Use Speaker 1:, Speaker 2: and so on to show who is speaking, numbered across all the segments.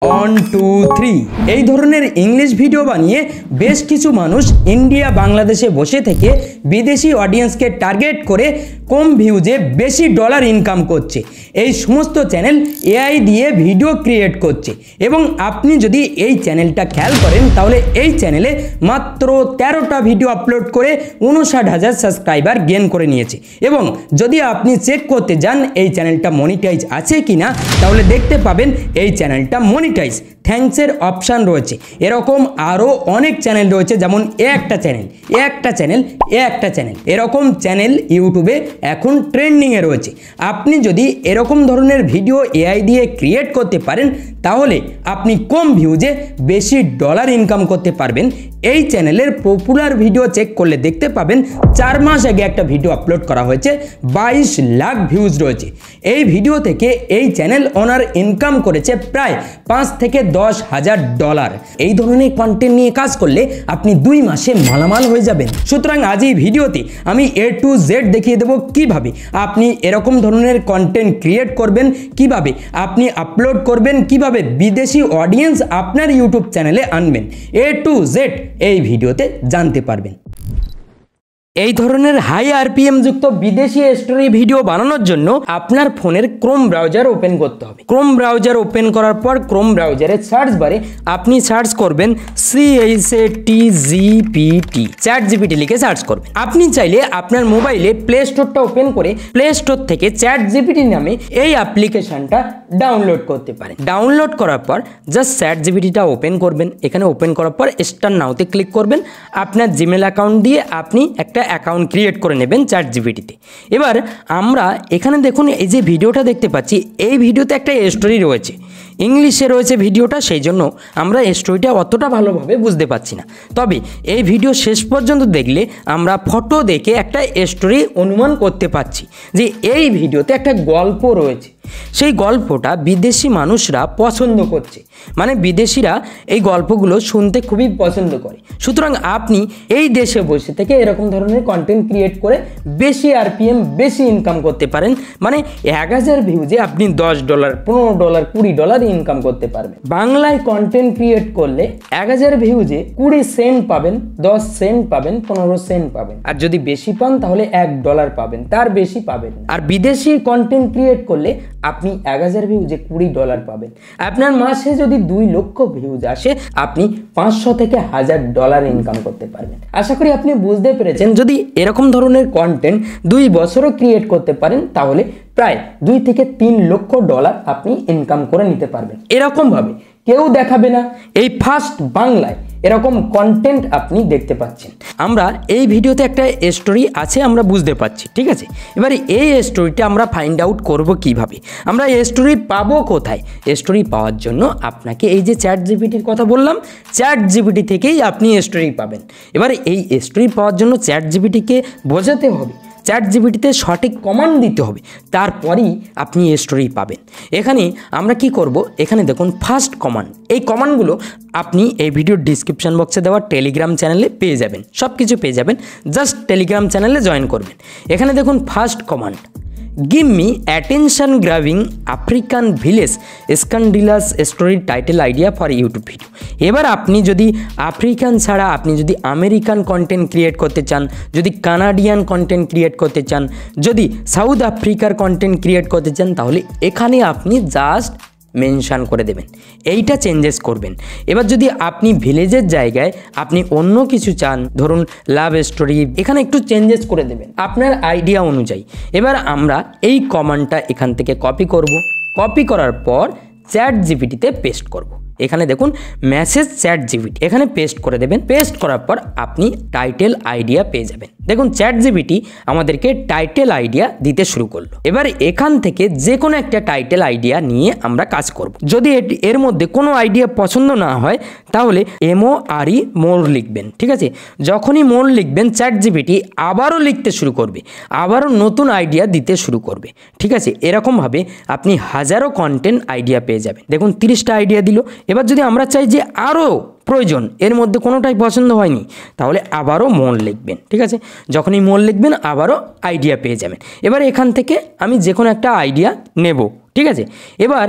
Speaker 1: 1 2 3 এই ধরনের English video বানিয়ে বেশ কিছু মানুষ ইন্ডিয়া বাংলাদেশে বসে থেকে বিদেশি অডিয়েন্সকে টার্গেট করে কম ভিউজে বেশি ডলার ইনকাম করছে। এই সমস্ত চ্যানেল এআই দিয়ে ভিডিও ক্রিয়েট করছে এবং আপনি যদি এই চ্যানেলটা খেয়াল করেন তাহলে এই চ্যানেলে মাত্র 13টা ভিডিও আপলোড করে 59,000 সাবস্ক্রাইবার গেইন করে নিয়েছে। এবং যদি আপনি চেক করতে যান এই চ্যানেলটা মনিটাইজ আছে কিনা তাহলে দেখতে পাবেন এই চ্যানেলটা মনিটাইজ থ্যাঙ্কসের অপশান রয়েছে। এরকম আরও অনেক চ্যানেল রয়েছে, যেমন একটা চ্যানেল এরকম চ্যানেল ইউটিউবে এখন ট্রেন্ডিংয়ে রয়েছে। আপনি যদি এরকম ধরনের ভিডিও এআই দিয়ে ক্রিয়েট করতে পারেন তাহলে আপনি কম ভিউজে বেশি ডলার ইনকাম করতে পারবেন। এই চ্যানেলের পপুলার ভিডিও চেক করলে দেখতে পাবেন 4 মাস আগে একটা ভিডিও আপলোড করা হয়েছে, 22 লাখ ভিউজ রয়েছে। এই ভিডিও থেকে এই চ্যানেল ওনার ইনকাম করেছে প্রায় 5 থেকে 10,000 ডলার। এই ধরনের কন্টেন্ট নিয়ে কাজ করলে আপনি 2 মাসে মালামাল হয়ে যাবেন। সুতরাং আজ এই ভিডিওতে আমি A to Z দেখিয়ে দেবো কিভাবে আপনি এরকম ধরনের কন্টেন্ট ক্রিয়েট করবেন, কিভাবে আপনি আপলোড করবেন, কিভাবে বিদেশি অডিয়েন্স আপনার ইউটিউব চ্যানেলে আনবেন। A to Z এই ভিডিওতে জানতে পারবেন। এই ধরনের হাই আরপিএম যুক্ত বিদেশি স্টোরি ভিডিও বানানোর জন্য আপনার ফোনের ক্রোম ব্রাউজার ওপেন করতে হবে। ক্রোম ব্রাউজার ওপেন করার পর ক্রোম ব্রাউজারের সার্চ বারে আপনি সার্চ করবেন চ্যাট জিপিটি লিখে সার্চ করবেন। আপনি চাইলে আপনার মোবাইলে প্লে স্টোরটা ওপেন করে প্লে স্টোর থেকে চ্যাট জিপিটি নামে এই অ্যাপ্লিকেশনটা ডাউনলোড করতে পারেন। ডাউনলোড করার পর জাস্ট চ্যাট জিপিটিটা ওপেন করবেন। এখানে ওপেন করার পর স্টার্ট নাওতে ক্লিক করবেন। আপনার জিমেল অ্যাকাউন্ট দিয়ে আপনি একটা অ্যাকাউন্ট ক্রিয়েট করে নেবেন চ্যাট জিপিটিতে। এবার আমরা এখানে দেখুন এই যে ভিডিওটা দেখতে পাচ্ছি, এই ভিডিওতে একটা স্টোরি রয়েছে, ইংলিশে রয়েছে ভিডিওটা, সেই জন্য আমরা স্টোরিটা অতটা ভালোভাবে বুঝতে পারছি না। তবে এই ভিডিও শেষ পর্যন্ত দেখলে আমরা ফটো দেখে একটা স্টোরি অনুমান করতে পারছি যে এই ভিডিওতে একটা গল্প রয়েছে। সেই গল্পটা বিদেশি মানুষরা পছন্দ করছে, মানে বিদেশিরা এই গল্পগুলো শুনতে খুবই পছন্দ করে। সুতরাং আপনি এই দেশে বসে থেকে এরকম ধরনের কন্টেন্ট ক্রিয়েট করে বেশি আরপিএম বেশি ইনকাম করতে পারেন। মানে 1000 ভিউজে আপনি $10, $15, $20 ইনকাম করতে পারবেন। বাংলায় কন্টেন্ট ক্রিয়েট করলে 1000 ভিউজে 20 সেন্ট পাবেন, 10 সেন্ট পাবেন, 15 সেন্ট পাবেন। আর যদি বেশি পান তাহলে $1 পাবেন, তার বেশি পাবেন। আর বিদেশি কন্টেন্ট ক্রিয়েট করলে আপনি 1000 ভিউজে $20 পাবেন। আপনার মাসে যদি 2 লক্ষ ভিউজ আসে আপনি $500 থেকে $1000 ইনকাম করতে পারবেন। আশা করি আপনি বুঝতে পেরেছেন। যদি এরকম ধরনের কন্টেন্ট 2 বছরও ক্রিয়েট করতে পারেন তাহলে প্রায় $2 থেকে $3 লক্ষ আপনি ইনকাম করে নিতে পারবেন। এরকমভাবে কেউ দেখাবে না, এই ফার্স্ট বাংলায় এরকম কন্টেন্ট আপনি দেখতে পাচ্ছেন। আমরা এই ভিডিওতে একটা স্টোরি আছে আমরা বুঝতে পারছি, ঠিক আছে। এবারে এই স্টোরিটা আমরা ফাইন্ড আউট করব কিভাবে, আমরা এই স্টোরি পাবো কোথায়। স্টোরি পাওয়ার জন্য আপনাকে এই যে চ্যাট জিপিটির কথা বললাম, চ্যাট জিপিটি থেকেই আপনি স্টোরি পাবেন। এবারে এই স্টোরি পাওয়ার জন্য চ্যাট জিপিটিকে বোঝাতে হবে, চ্যাট জিপিটিতে সঠিক কমান্ড দিতে হবে, তারপরেই আপনি স্টোরি পাবেন। এখানে আমরা কি করব, এখানে দেখুন ফার্স্ট কমান্ড। এই কমান্ডগুলো আপনি এই ভিডিওর ডিসক্রিপশন বক্সে দেওয়া টেলিগ্রাম চ্যানেলে পেয়ে যাবেন, সব কিছু পেয়ে যাবেন। জাস্ট টেলিগ্রাম চ্যানেলে জয়েন করবেন। এখানে দেখুন first command, give me attention grabbing African village scandalous story title idea for YouTube video. এবার আপনি যদি আফ্রিকান ছাড়া আপনি যদি আমেরিকান কন্টেন্ট ক্রিয়েট করতে চান, যদি কানাডিয়ান কন্টেন্ট ক্রিয়েট করতে চান, যদি সাউথ আফ্রিকার কন্টেন্ট ক্রিয়েট করতে চান তাহলে এখানে আপনি জাস্ট মেনশান করে দেবেন, এইটা চেঞ্জেস করবেন। এবার যদি আপনি ভিলেজের জায়গায় আপনি অন্য কিছু চান, ধরুন লাভ স্টোরি, এখানে একটু চেঞ্জেস করে দেবেন আপনার আইডিয়া অনুযায়ী। এবার আমরা এই কমান্ডটা এখান থেকে কপি করব, কপি করার পর চ্যাট জিপিটিতে পেস্ট করব। এখানে দেখুন মেসেজ চ্যাট জিপিটি, এখানে পেস্ট করে দেবেন। পেস্ট করার পর আপনি টাইটেল আইডিয়া পেয়ে যাবেন। দেখুন চ্যাট জিপিটি আমাদেরকে টাইটেল আইডিয়া দিতে শুরু করলো। এবার এখান থেকে যে কোনো একটা টাইটেল আইডিয়া নিয়ে আমরা কাজ করব। যদি এর মধ্যে কোনো আইডিয়া পছন্দ না হয় তাহলে MORE মোর লিখবেন, ঠিক আছে। যখনই মোর লিখবেন চ্যাট জিপিটি আবারও লিখতে শুরু করবে, আবারও নতুন আইডিয়া দিতে শুরু করবে, ঠিক আছে। এরকমভাবে আপনি হাজারো কন্টেন্ট আইডিয়া পেয়ে যাবেন। দেখুন 30টা আইডিয়া দিল। এবার যদি আমরা চাই যে আরও প্রয়োজন, এর মধ্যে কোনোটাই পছন্দ হয়নি, তাহলে আবারও মন লিখবেন। ঠিক আছে, যখনই মন লিখবেন আবারও আইডিয়া পেয়ে যাবেন। এবার এখান থেকে আমি যে কোনো একটা আইডিয়া নেব। ঠিক আছে, এবার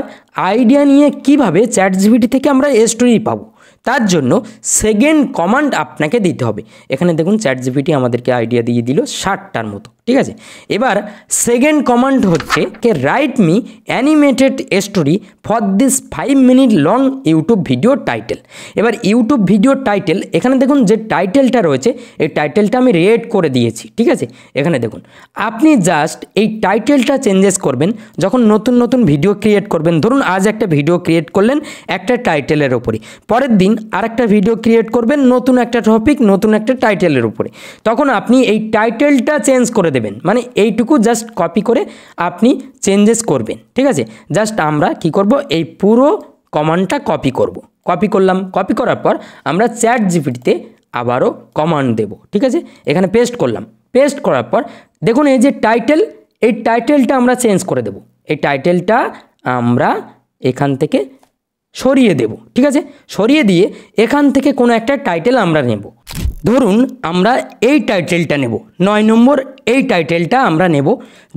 Speaker 1: আইডিয়া নিয়ে কিভাবে চ্যাটজিপিটি থেকে আমরা স্টোরি পাবো, তার জন্য সেকেন্ড কমান্ড আপনাকে দিতে হবে। এখানে দেখুন চ্যাটজিপিটি আমাদেরকে আইডিয়া দিয়ে দিল 60টার মতো। ঠিক আছে, এবার সেকেন্ড কমান্ড হচ্ছে কে write me animated story for this 5 minute long YouTube video title. এবার ইউটিউব ভিডিও টাইটেল, এখানে দেখুন যে টাইটেলটা রয়েছে এই টাইটেলটা আমি রেড করে দিয়েছি। ঠিক আছে, এখানে দেখুন আপনি জাস্ট এই টাইটেলটা চেঞ্জেস করবেন যখন নতুন নতুন ভিডিও ক্রিয়েট করবেন। ধরুন আজ একটা ভিডিও ক্রিয়েট করলেন একটা টাইটেলের ওপরে, পরের দিন আরেকটা ভিডিও ক্রিয়েট করবেন নতুন একটা টপিক নতুন একটা টাইটেলের উপরে, তখন আপনি এই টাইটেলটা চেঞ্জ করে দেবেন, মানে এইটুকু জাস্ট কপি করে আপনি চেঞ্জেস করবেন। ঠিক আছে, জাস্ট আমরা কি করব, এই পুরো কমান্ডটা কপি করব। কপি করলাম, কপি করার পর আমরা চ্যাটজিপিটিতে আবারও কমান্ড দেব। ঠিক আছে, এখানে পেস্ট করলাম, পেস্ট করার পর দেখুন এই যে টাইটেল, এই টাইটেলটা আমরা চেঞ্জ করে দেব। এই টাইটেলটা আমরা এখান থেকে সরিয়ে দেব। ঠিক আছে, সরিয়ে দিয়ে এখান থেকে কোনো একটা টাইটেল আমরা নেব। ধরুন আমরা এই টাইটেলটা নেব, 9 নম্বর এই টাইটেলটা আমরা নেব।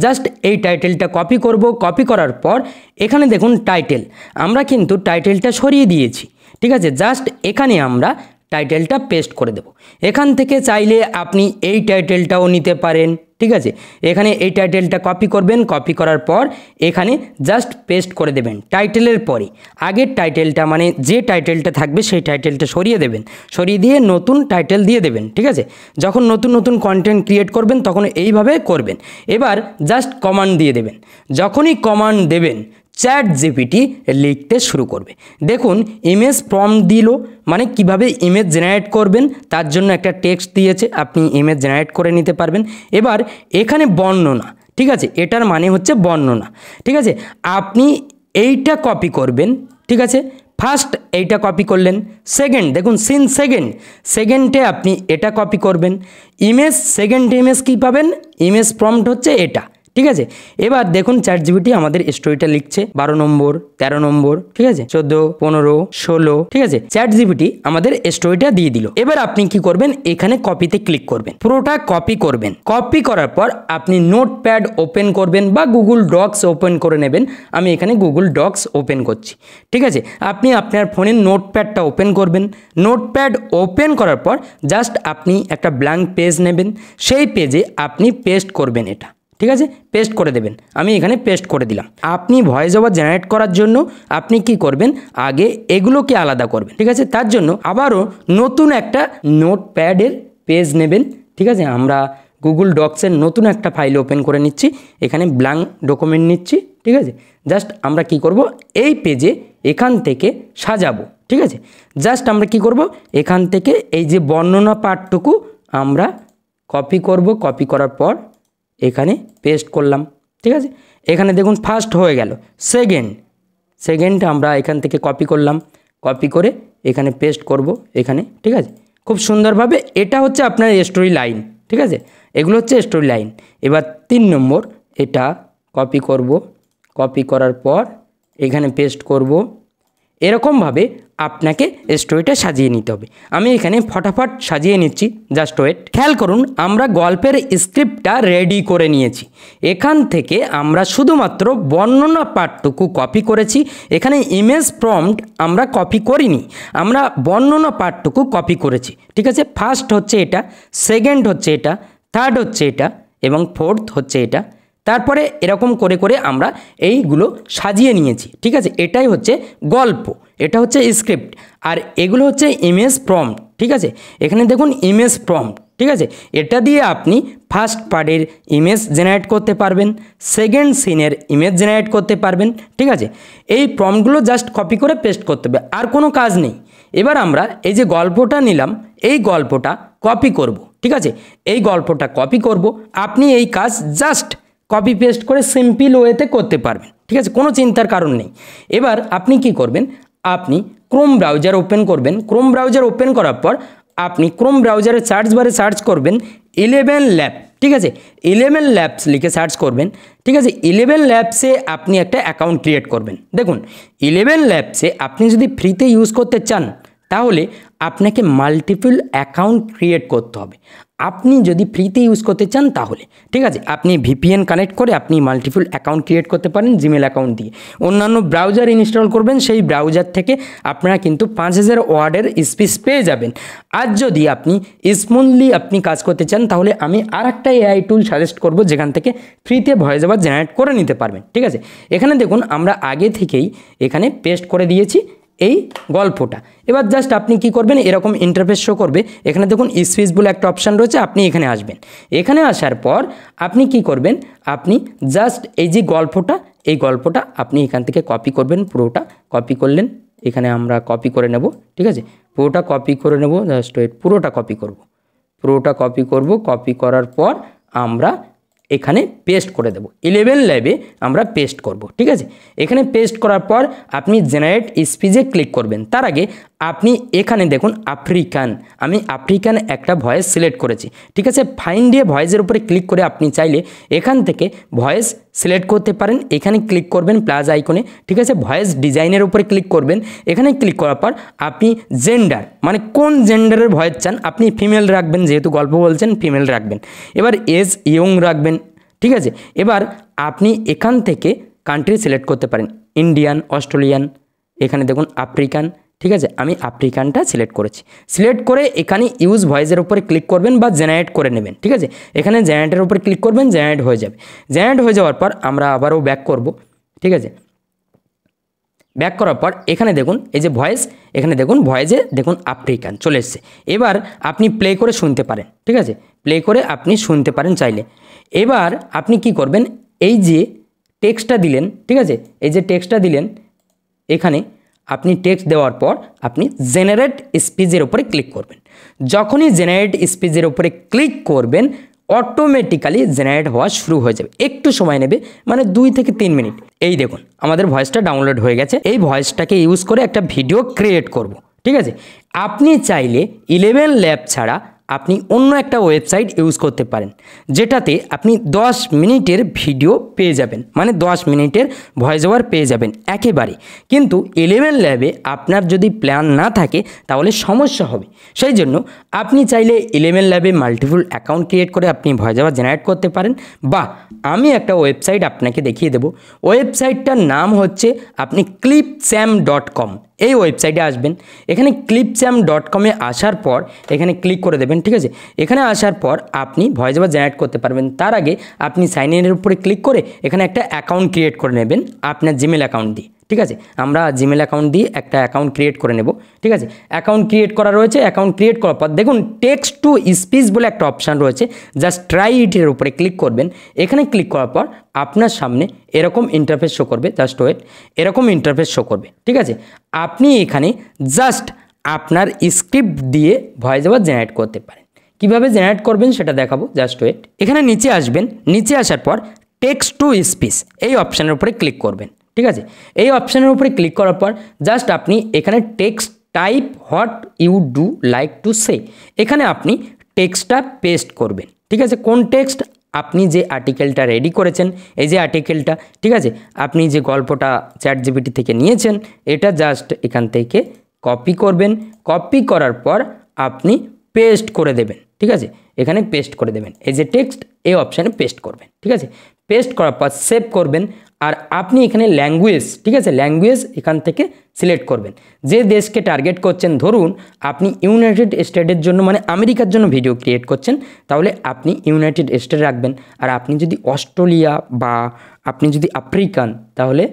Speaker 1: জাস্ট এই টাইটেলটা কপি করব। কপি করার পর এখানে দেখুন টাইটেল, আমরা কিন্তু টাইটেলটা সরিয়ে দিয়েছি। ঠিক আছে, জাস্ট এখানে আমরা টাইটেলটা পেস্ট করে দেব। এখান থেকে চাইলে আপনি এই টাইটেলটাও নিতে পারেন। ঠিক আছে, এখানে এই টাইটেলটা কপি করবেন, কপি করার পর এখানে জাস্ট পেস্ট করে দেবেন। টাইটেলের পরে আগের টাইটেলটা মানে যে টাইটেলটা থাকবে সেই টাইটেলটা সরিয়ে দেবেন, সরিয়ে দিয়ে নতুন টাইটেল দিয়ে দেবেন। ঠিক আছে, যখন নতুন নতুন কন্টেন্ট ক্রিয়েট করবেন তখন এইভাবে করবেন। এবার জাস্ট কমান্ড দিয়ে দেবেন। যখনই কমান্ড দেবেন চ্যাটজিপিটি লিখতে শুরু করবে। দেখুন ইমেজ প্রম্পট দিল, মানে কিভাবে ইমেজ জেনারেট করবেন তার জন্য একটা টেক্সট দিয়েছে, আপনি ইমেজ জেনারেট করে নিতে পারবেন। এবার এখানে বর্ণনা, ঠিক আছে, এটার মানে হচ্ছে বর্ণনা। ঠিক আছে, আপনি এইটা কপি করবেন। ঠিক আছে, ফার্স্ট এইটা কপি করলেন, সেকেন্ড দেখুন সিন সেকেন্ডে আপনি এটা কপি করবেন। ইমেজ সেকেন্ড ইমেজ কী পাবেন, ইমেজ প্রম্পট হচ্ছে এটা। ঠিক আছে, এবার দেখুন চ্যাটজিপিটি আমাদের স্টোরিটা লিখছে 12 নম্বর 13 নম্বর। ঠিক আছে, 14 15 16। ঠিক আছে, চ্যাটজিপিটি আমাদের স্টোরিটা দিয়ে দিল। এবার আপনি কি করবেন, এখানে কপিতে ক্লিক করবেন, পুরোটা কপি করবেন। কপি করার পর আপনি নোটপ্যাড ওপেন করবেন বা গুগল ডক্স ওপেন করে নেবেন। আমি এখানে গুগল ডক্স ওপেন করছি। ঠিক আছে, আপনি আপনার ফোনের নোটপ্যাডটা ওপেন করবেন। নোটপ্যাড ওপেন করার পর জাস্ট আপনি একটা ব্ল্যাঙ্ক পেজ নেবেন, সেই পেজে আপনি পেস্ট করবেন এটা। ঠিক আছে, পেস্ট করে দেবেন। আমি এখানে পেস্ট করে দিলাম। আপনি ভয়েস ওভার জেনারেট করার জন্য আপনি কি করবেন, আগে এগুলোকে আলাদা করবেন। ঠিক আছে, তার জন্য আবারও নতুন একটা নোটপ্যাডের পেজ নেবেন। ঠিক আছে, আমরা গুগল ডক্সের নতুন একটা ফাইল ওপেন করে নিচ্ছি, এখানে ব্ল্যাঙ্ক ডকুমেন্ট নিচ্ছি। ঠিক আছে, জাস্ট আমরা কি করব, এই পেজে এখান থেকে সাজাবো। ঠিক আছে, জাস্ট আমরা কি করব, এখান থেকে এই যে বর্ণনা পার্টটুকু আমরা কপি করব। কপি করার পর এখানে পেস্ট করলাম। ঠিক আছে, এখানে দেখুন ফার্স্ট হয়ে গেল, সেকেন্ড আমরা এখান থেকে কপি করলাম, কপি করে এখানে পেস্ট করব এখানে। ঠিক আছে, খুব সুন্দরভাবে এটা হচ্ছে আপনার স্টোরি লাইন। ঠিক আছে, এগুলো হচ্ছে স্টোরি লাইন। এবার 3 নম্বর এটা কপি করব, কপি করার পর এখানে পেস্ট করব। এরকমভাবে আপনাকে স্টোরিটা সাজিয়ে নিতে হবে। আমি এখানে ফটাফট সাজিয়ে নিচ্ছি, জাস্ট ওয়েট। খেয়াল করুন আমরা গল্পের স্ক্রিপ্টটা রেডি করে নিয়েছি। এখান থেকে আমরা শুধুমাত্র বর্ণনা পার্টটুকু কপি করেছি। এখানে ইমেজ প্রম্পট আমরা কপি করিনি, আমরা বর্ণনা পার্টটুকু কপি করেছি। ঠিক আছে, ফার্স্ট হচ্ছে এটা, সেকেন্ড হচ্ছে এটা, থার্ড হচ্ছে এটা এবং ফোর্থ হচ্ছে এটা। তারপরে এরকম করে করে আমরা এইগুলো সাজিয়ে নিয়েছি। ঠিক আছে, এটাই হচ্ছে গল্প, এটা হচ্ছে স্ক্রিপ্ট, আর এগুলো হচ্ছে ইমেজ প্রম্পট। ঠিক আছে, এখানে দেখুন ইমেজ প্রম্পট। ঠিক আছে, এটা দিয়ে আপনি ফার্স্ট পার্টের ইমেজ জেনারেট করতে পারবেন, সেকেন্ড সিনের ইমেজ জেনারেট করতে পারবেন। ঠিক আছে, এই প্রম্পটগুলো জাস্ট কপি করে পেস্ট করতে হবে, আর কোনো কাজ নেই। এবার আমরা এই যে গল্পটা নিলাম, এই গল্পটা কপি করব। ঠিক আছে, এই গল্পটা কপি করব। আপনি এই কাজ জাস্ট কপি পেস্ট করে সিম্পল ওয়েতে করতে পারবেন। ঠিক আছে, কোনো চিন্তার কারণ নেই। এবার আপনি কি করবেন, আপনি ক্রোম ব্রাউজার ওপেন করবেন। ক্রোম ব্রাউজার ওপেন করার পর আপনি ক্রোম ব্রাউজারে সার্চ বারে সার্চ করবেন 11 ল্যাব। ঠিক আছে। 11 ল্যাবস লিখে সার্চ করবেন, ঠিক আছে। 11 ল্যাবসে আপনি একটা অ্যাকাউন্ট ক্রিয়েট করবেন। দেখুন 11 ল্যাবসে আপনি যদি ফ্রিতে ইউজ করতে চান তাহলে আপনাকে মাল্টিপল অ্যাকাউন্ট ক্রিয়েট করতে হবে। আপনি যদি ফ্রিতে ইউজ করতে চান তাহলে, ঠিক আছে, আপনি ভিপিএন কানেক্ট করে আপনি মাল্টিপল অ্যাকাউন্ট ক্রিয়েট করতে পারেন জিমেল অ্যাকাউন্ট দিয়ে। অন্যান্য ব্রাউজার ইনস্টল করবেন, সেই ব্রাউজার থেকে আপনারা কিন্তু 5000 ওয়ার্ডের স্পেস পেয়ে যাবেন। আর যদি আপনি স্মুথলি আপনি কাজ করতে চান তাহলে আমি আর একটা এআই টুল সাজেস্ট করব যেখান থেকে ফ্রিতে ভয়েস ওভার জেনারেট করে নিতে পারবেন, ঠিক আছে। এখানে দেখুন আমরা আগে থেকেই এখানে পেস্ট করে দিয়েছি এই গল্পটা। এবার জাস্ট আপনি কি করবেন, এরকম ইন্টারফেস শো করবে। এখানে দেখুন স্পিচ বলে একটা অপশান রয়েছে, আপনি এখানে আসবেন। এখানে আসার পর আপনি কি করবেন, আপনি জাস্ট এই যে গল্পটা, এই গল্পটা আপনি এখান থেকে কপি করবেন। পুরোটা কপি করলেন, এখানে আমরা কপি করে নেব, ঠিক আছে। পুরোটা কপি করে নেব, জাস্ট পুরোটা কপি করব, পুরোটা কপি করব। কপি করার পর আমরা এখানে পেস্ট করে দেব। 11 ল্যাবে আমরা পেস্ট করব, ঠিক আছে। এখানে পেস্ট করার পর আপনি জেনারেট স্পিচে ক্লিক করবেন। তার আগে আপনি এখানে দেখুন আফ্রিকান, আমি আফ্রিকান একটা ভয়েস সিলেক্ট করেছি, ঠিক আছে। ফাইন্ড এ ভয়েসের উপরে ক্লিক করে আপনি চাইলে এখান থেকে ভয়েস সিলেক্ট করতে পারেন। এখানে ক্লিক করবেন প্লাস আইকনে, ঠিক আছে। ভয়েস ডিজাইনের উপরে ক্লিক করবেন। এখানে ক্লিক করার পর আপনি জেন্ডার, মানে কোন জেন্ডারের ভয়েস চান, আপনি ফিমেল রাখবেন, যেহেতু গল্প বলছেন ফিমেল রাখবেন। এবার এজ ইয়ং রাখবেন, ঠিক আছে। এবার আপনি এখান থেকে কান্ট্রি সিলেক্ট করতে পারেন, ইন্ডিয়ান, অস্ট্রেলিয়ান, এখানে দেখুন আফ্রিকান, ঠিক আছে। আমি আফ্রিকানটা সিলেক্ট করেছি। সিলেক্ট করে এখানে ইউজ ভয়েসের উপরে ক্লিক করবেন বা জেনারেট করে নেবেন, ঠিক আছে। এখানে জেনারেটের উপরে ক্লিক করবেন, জেনারেট হয়ে যাবে। জেনারেট হয়ে যাওয়ার পর আমরা আবারও ব্যাক করব, ঠিক আছে। ব্যাক করার পর এখানে দেখুন এই যে ভয়েস, এখানে দেখুন ভয়েসে দেখুন আফ্রিকান চলে এসছে। এবার আপনি প্লে করে শুনতে পারেন, ঠিক আছে। প্লে করে আপনি শুনতে পারেন চাইলে। এবার আপনি কি করবেন, এই যে টেক্সটটা দিলেন, ঠিক আছে, এই যে টেক্সটটা দিলেন, এখানে আপনি টেক্সট দেওয়ার পর আপনি জেনারেট স্পিচের উপরে ক্লিক করবেন। যখনই জেনারেট স্পিচের উপরে ক্লিক করবেন অটোমেটিক্যালি জেনারেট হওয়া শুরু হয়ে যাবে। একটু সময় নেবে, মানে 2 থেকে 3 মিনিট। এই দেখুন আমাদের ভয়েসটা ডাউনলোড হয়ে গেছে। এই ভয়েসটাকে ইউজ করে একটা ভিডিও ক্রিয়েট করব, ঠিক আছে। আপনি চাইলে 11 ল্যাব ছাড়া আপনি অন্য একটা ওয়েবসাইট ইউজ করতে পারেন, যেটাতে আপনি 10 মিনিটের ভিডিও পেয়ে যাবেন, মানে 10 মিনিটের ভয়েস ওভার পেয়ে যাবেন একেবারে। কিন্তু 11 ল্যাবে আপনার যদি প্ল্যান না থাকে তাহলে সমস্যা হবে। সেই জন্য আপনি চাইলে 11 ল্যাবে মাল্টিপল অ্যাকাউন্ট ক্রিয়েট করে আপনি ভয়েস ওভার জেনারেট করতে পারেন। বা আমি একটা ওয়েবসাইট আপনাকে দেখিয়ে দেবো। ওয়েবসাইটটার নাম হচ্ছে আপনি clipchamp.com, এই ওয়েবসাইটে আসবেন। এখানে clipchamp.com-এ আসার পর এখানে ক্লিক করে দেবেন, ঠিক আছে। এখানে আসার পর আপনি ভয়েস ওভার জেনারেট করতে পারবেন। তার আগে আপনি সাইন ইনের উপরে ক্লিক করে এখানে একটা অ্যাকাউন্ট ক্রিয়েট করে নেবেন আপনার জিমেল অ্যাকাউন্ট দিয়ে, ঠিক আছে। আমরা জিমেল অ্যাকাউন্ট দিয়ে একটা অ্যাকাউন্ট ক্রিয়েট করে নেব, ঠিক আছে। অ্যাকাউন্ট ক্রিয়েট করা রয়েছে। অ্যাকাউন্ট ক্রিয়েট করার পর দেখুন টেক্সট টু স্পিচ বলে একটা অপশান রয়েছে, জাস্ট ট্রাই ইটের উপরে ক্লিক করবেন। এখানে ক্লিক করার পর আপনার সামনে এরকম ইন্টারফেস শো করবে, জাস্ট ওয়েট, এরকম ইন্টারফেস শো করবে, ঠিক আছে। আপনি এখানে জাস্ট আপনার স্ক্রিপ্ট দিয়ে ভয়েস ওভার জেনারেট করতে পারেন। কিভাবে জেনারেট করবেন সেটা দেখাবো, জাস্ট ওয়েট। এখানে নিচে আসবেন, নিচে আসার পর টেক্সট টু স্পিচ এই অপশানের উপরে ক্লিক করবেন, ঠিক আছে। এই অপশানের উপরে ক্লিক করার পর জাস্ট আপনি এখানে text type what you do like to say, এখানে আপনি টেক্সটটা পেস্ট করবেন, ঠিক আছে। কোন টেক্সট, আপনি যে আর্টিকেলটা রেডি করেছেন, এই যে আর্টিকেলটা, ঠিক আছে, আপনি যে গল্পটা চ্যাটজিপিটি থেকে নিয়েছেন, এটা জাস্ট এখান থেকে কপি করবেন। কপি করার পর আপনি পেস্ট করে দেবেন, ঠিক আছে। এখানে পেস্ট করে দেবেন, এই যে টেক্সট এই অপশানে পেস্ট করবেন, ঠিক আছে। পেস্ট করার পর সেভ করবেন। আর আপনি এখানে ল্যাঙ্গুয়েজ, ঠিক আছে, ল্যাঙ্গুয়েজ এখান থেকে সিলেক্ট করবেন। যে দেশকে টার্গেট করছেন, ধরুন আপনি ইউনাইটেড স্টেটের জন্য, মানে আমেরিকার জন্য ভিডিও ক্রিয়েট করছেন, তাহলে আপনি ইউনাইটেড স্টেট রাখবেন। আর আপনি যদি অস্ট্রেলিয়া বা আপনি যদি আফ্রিকান, তাহলে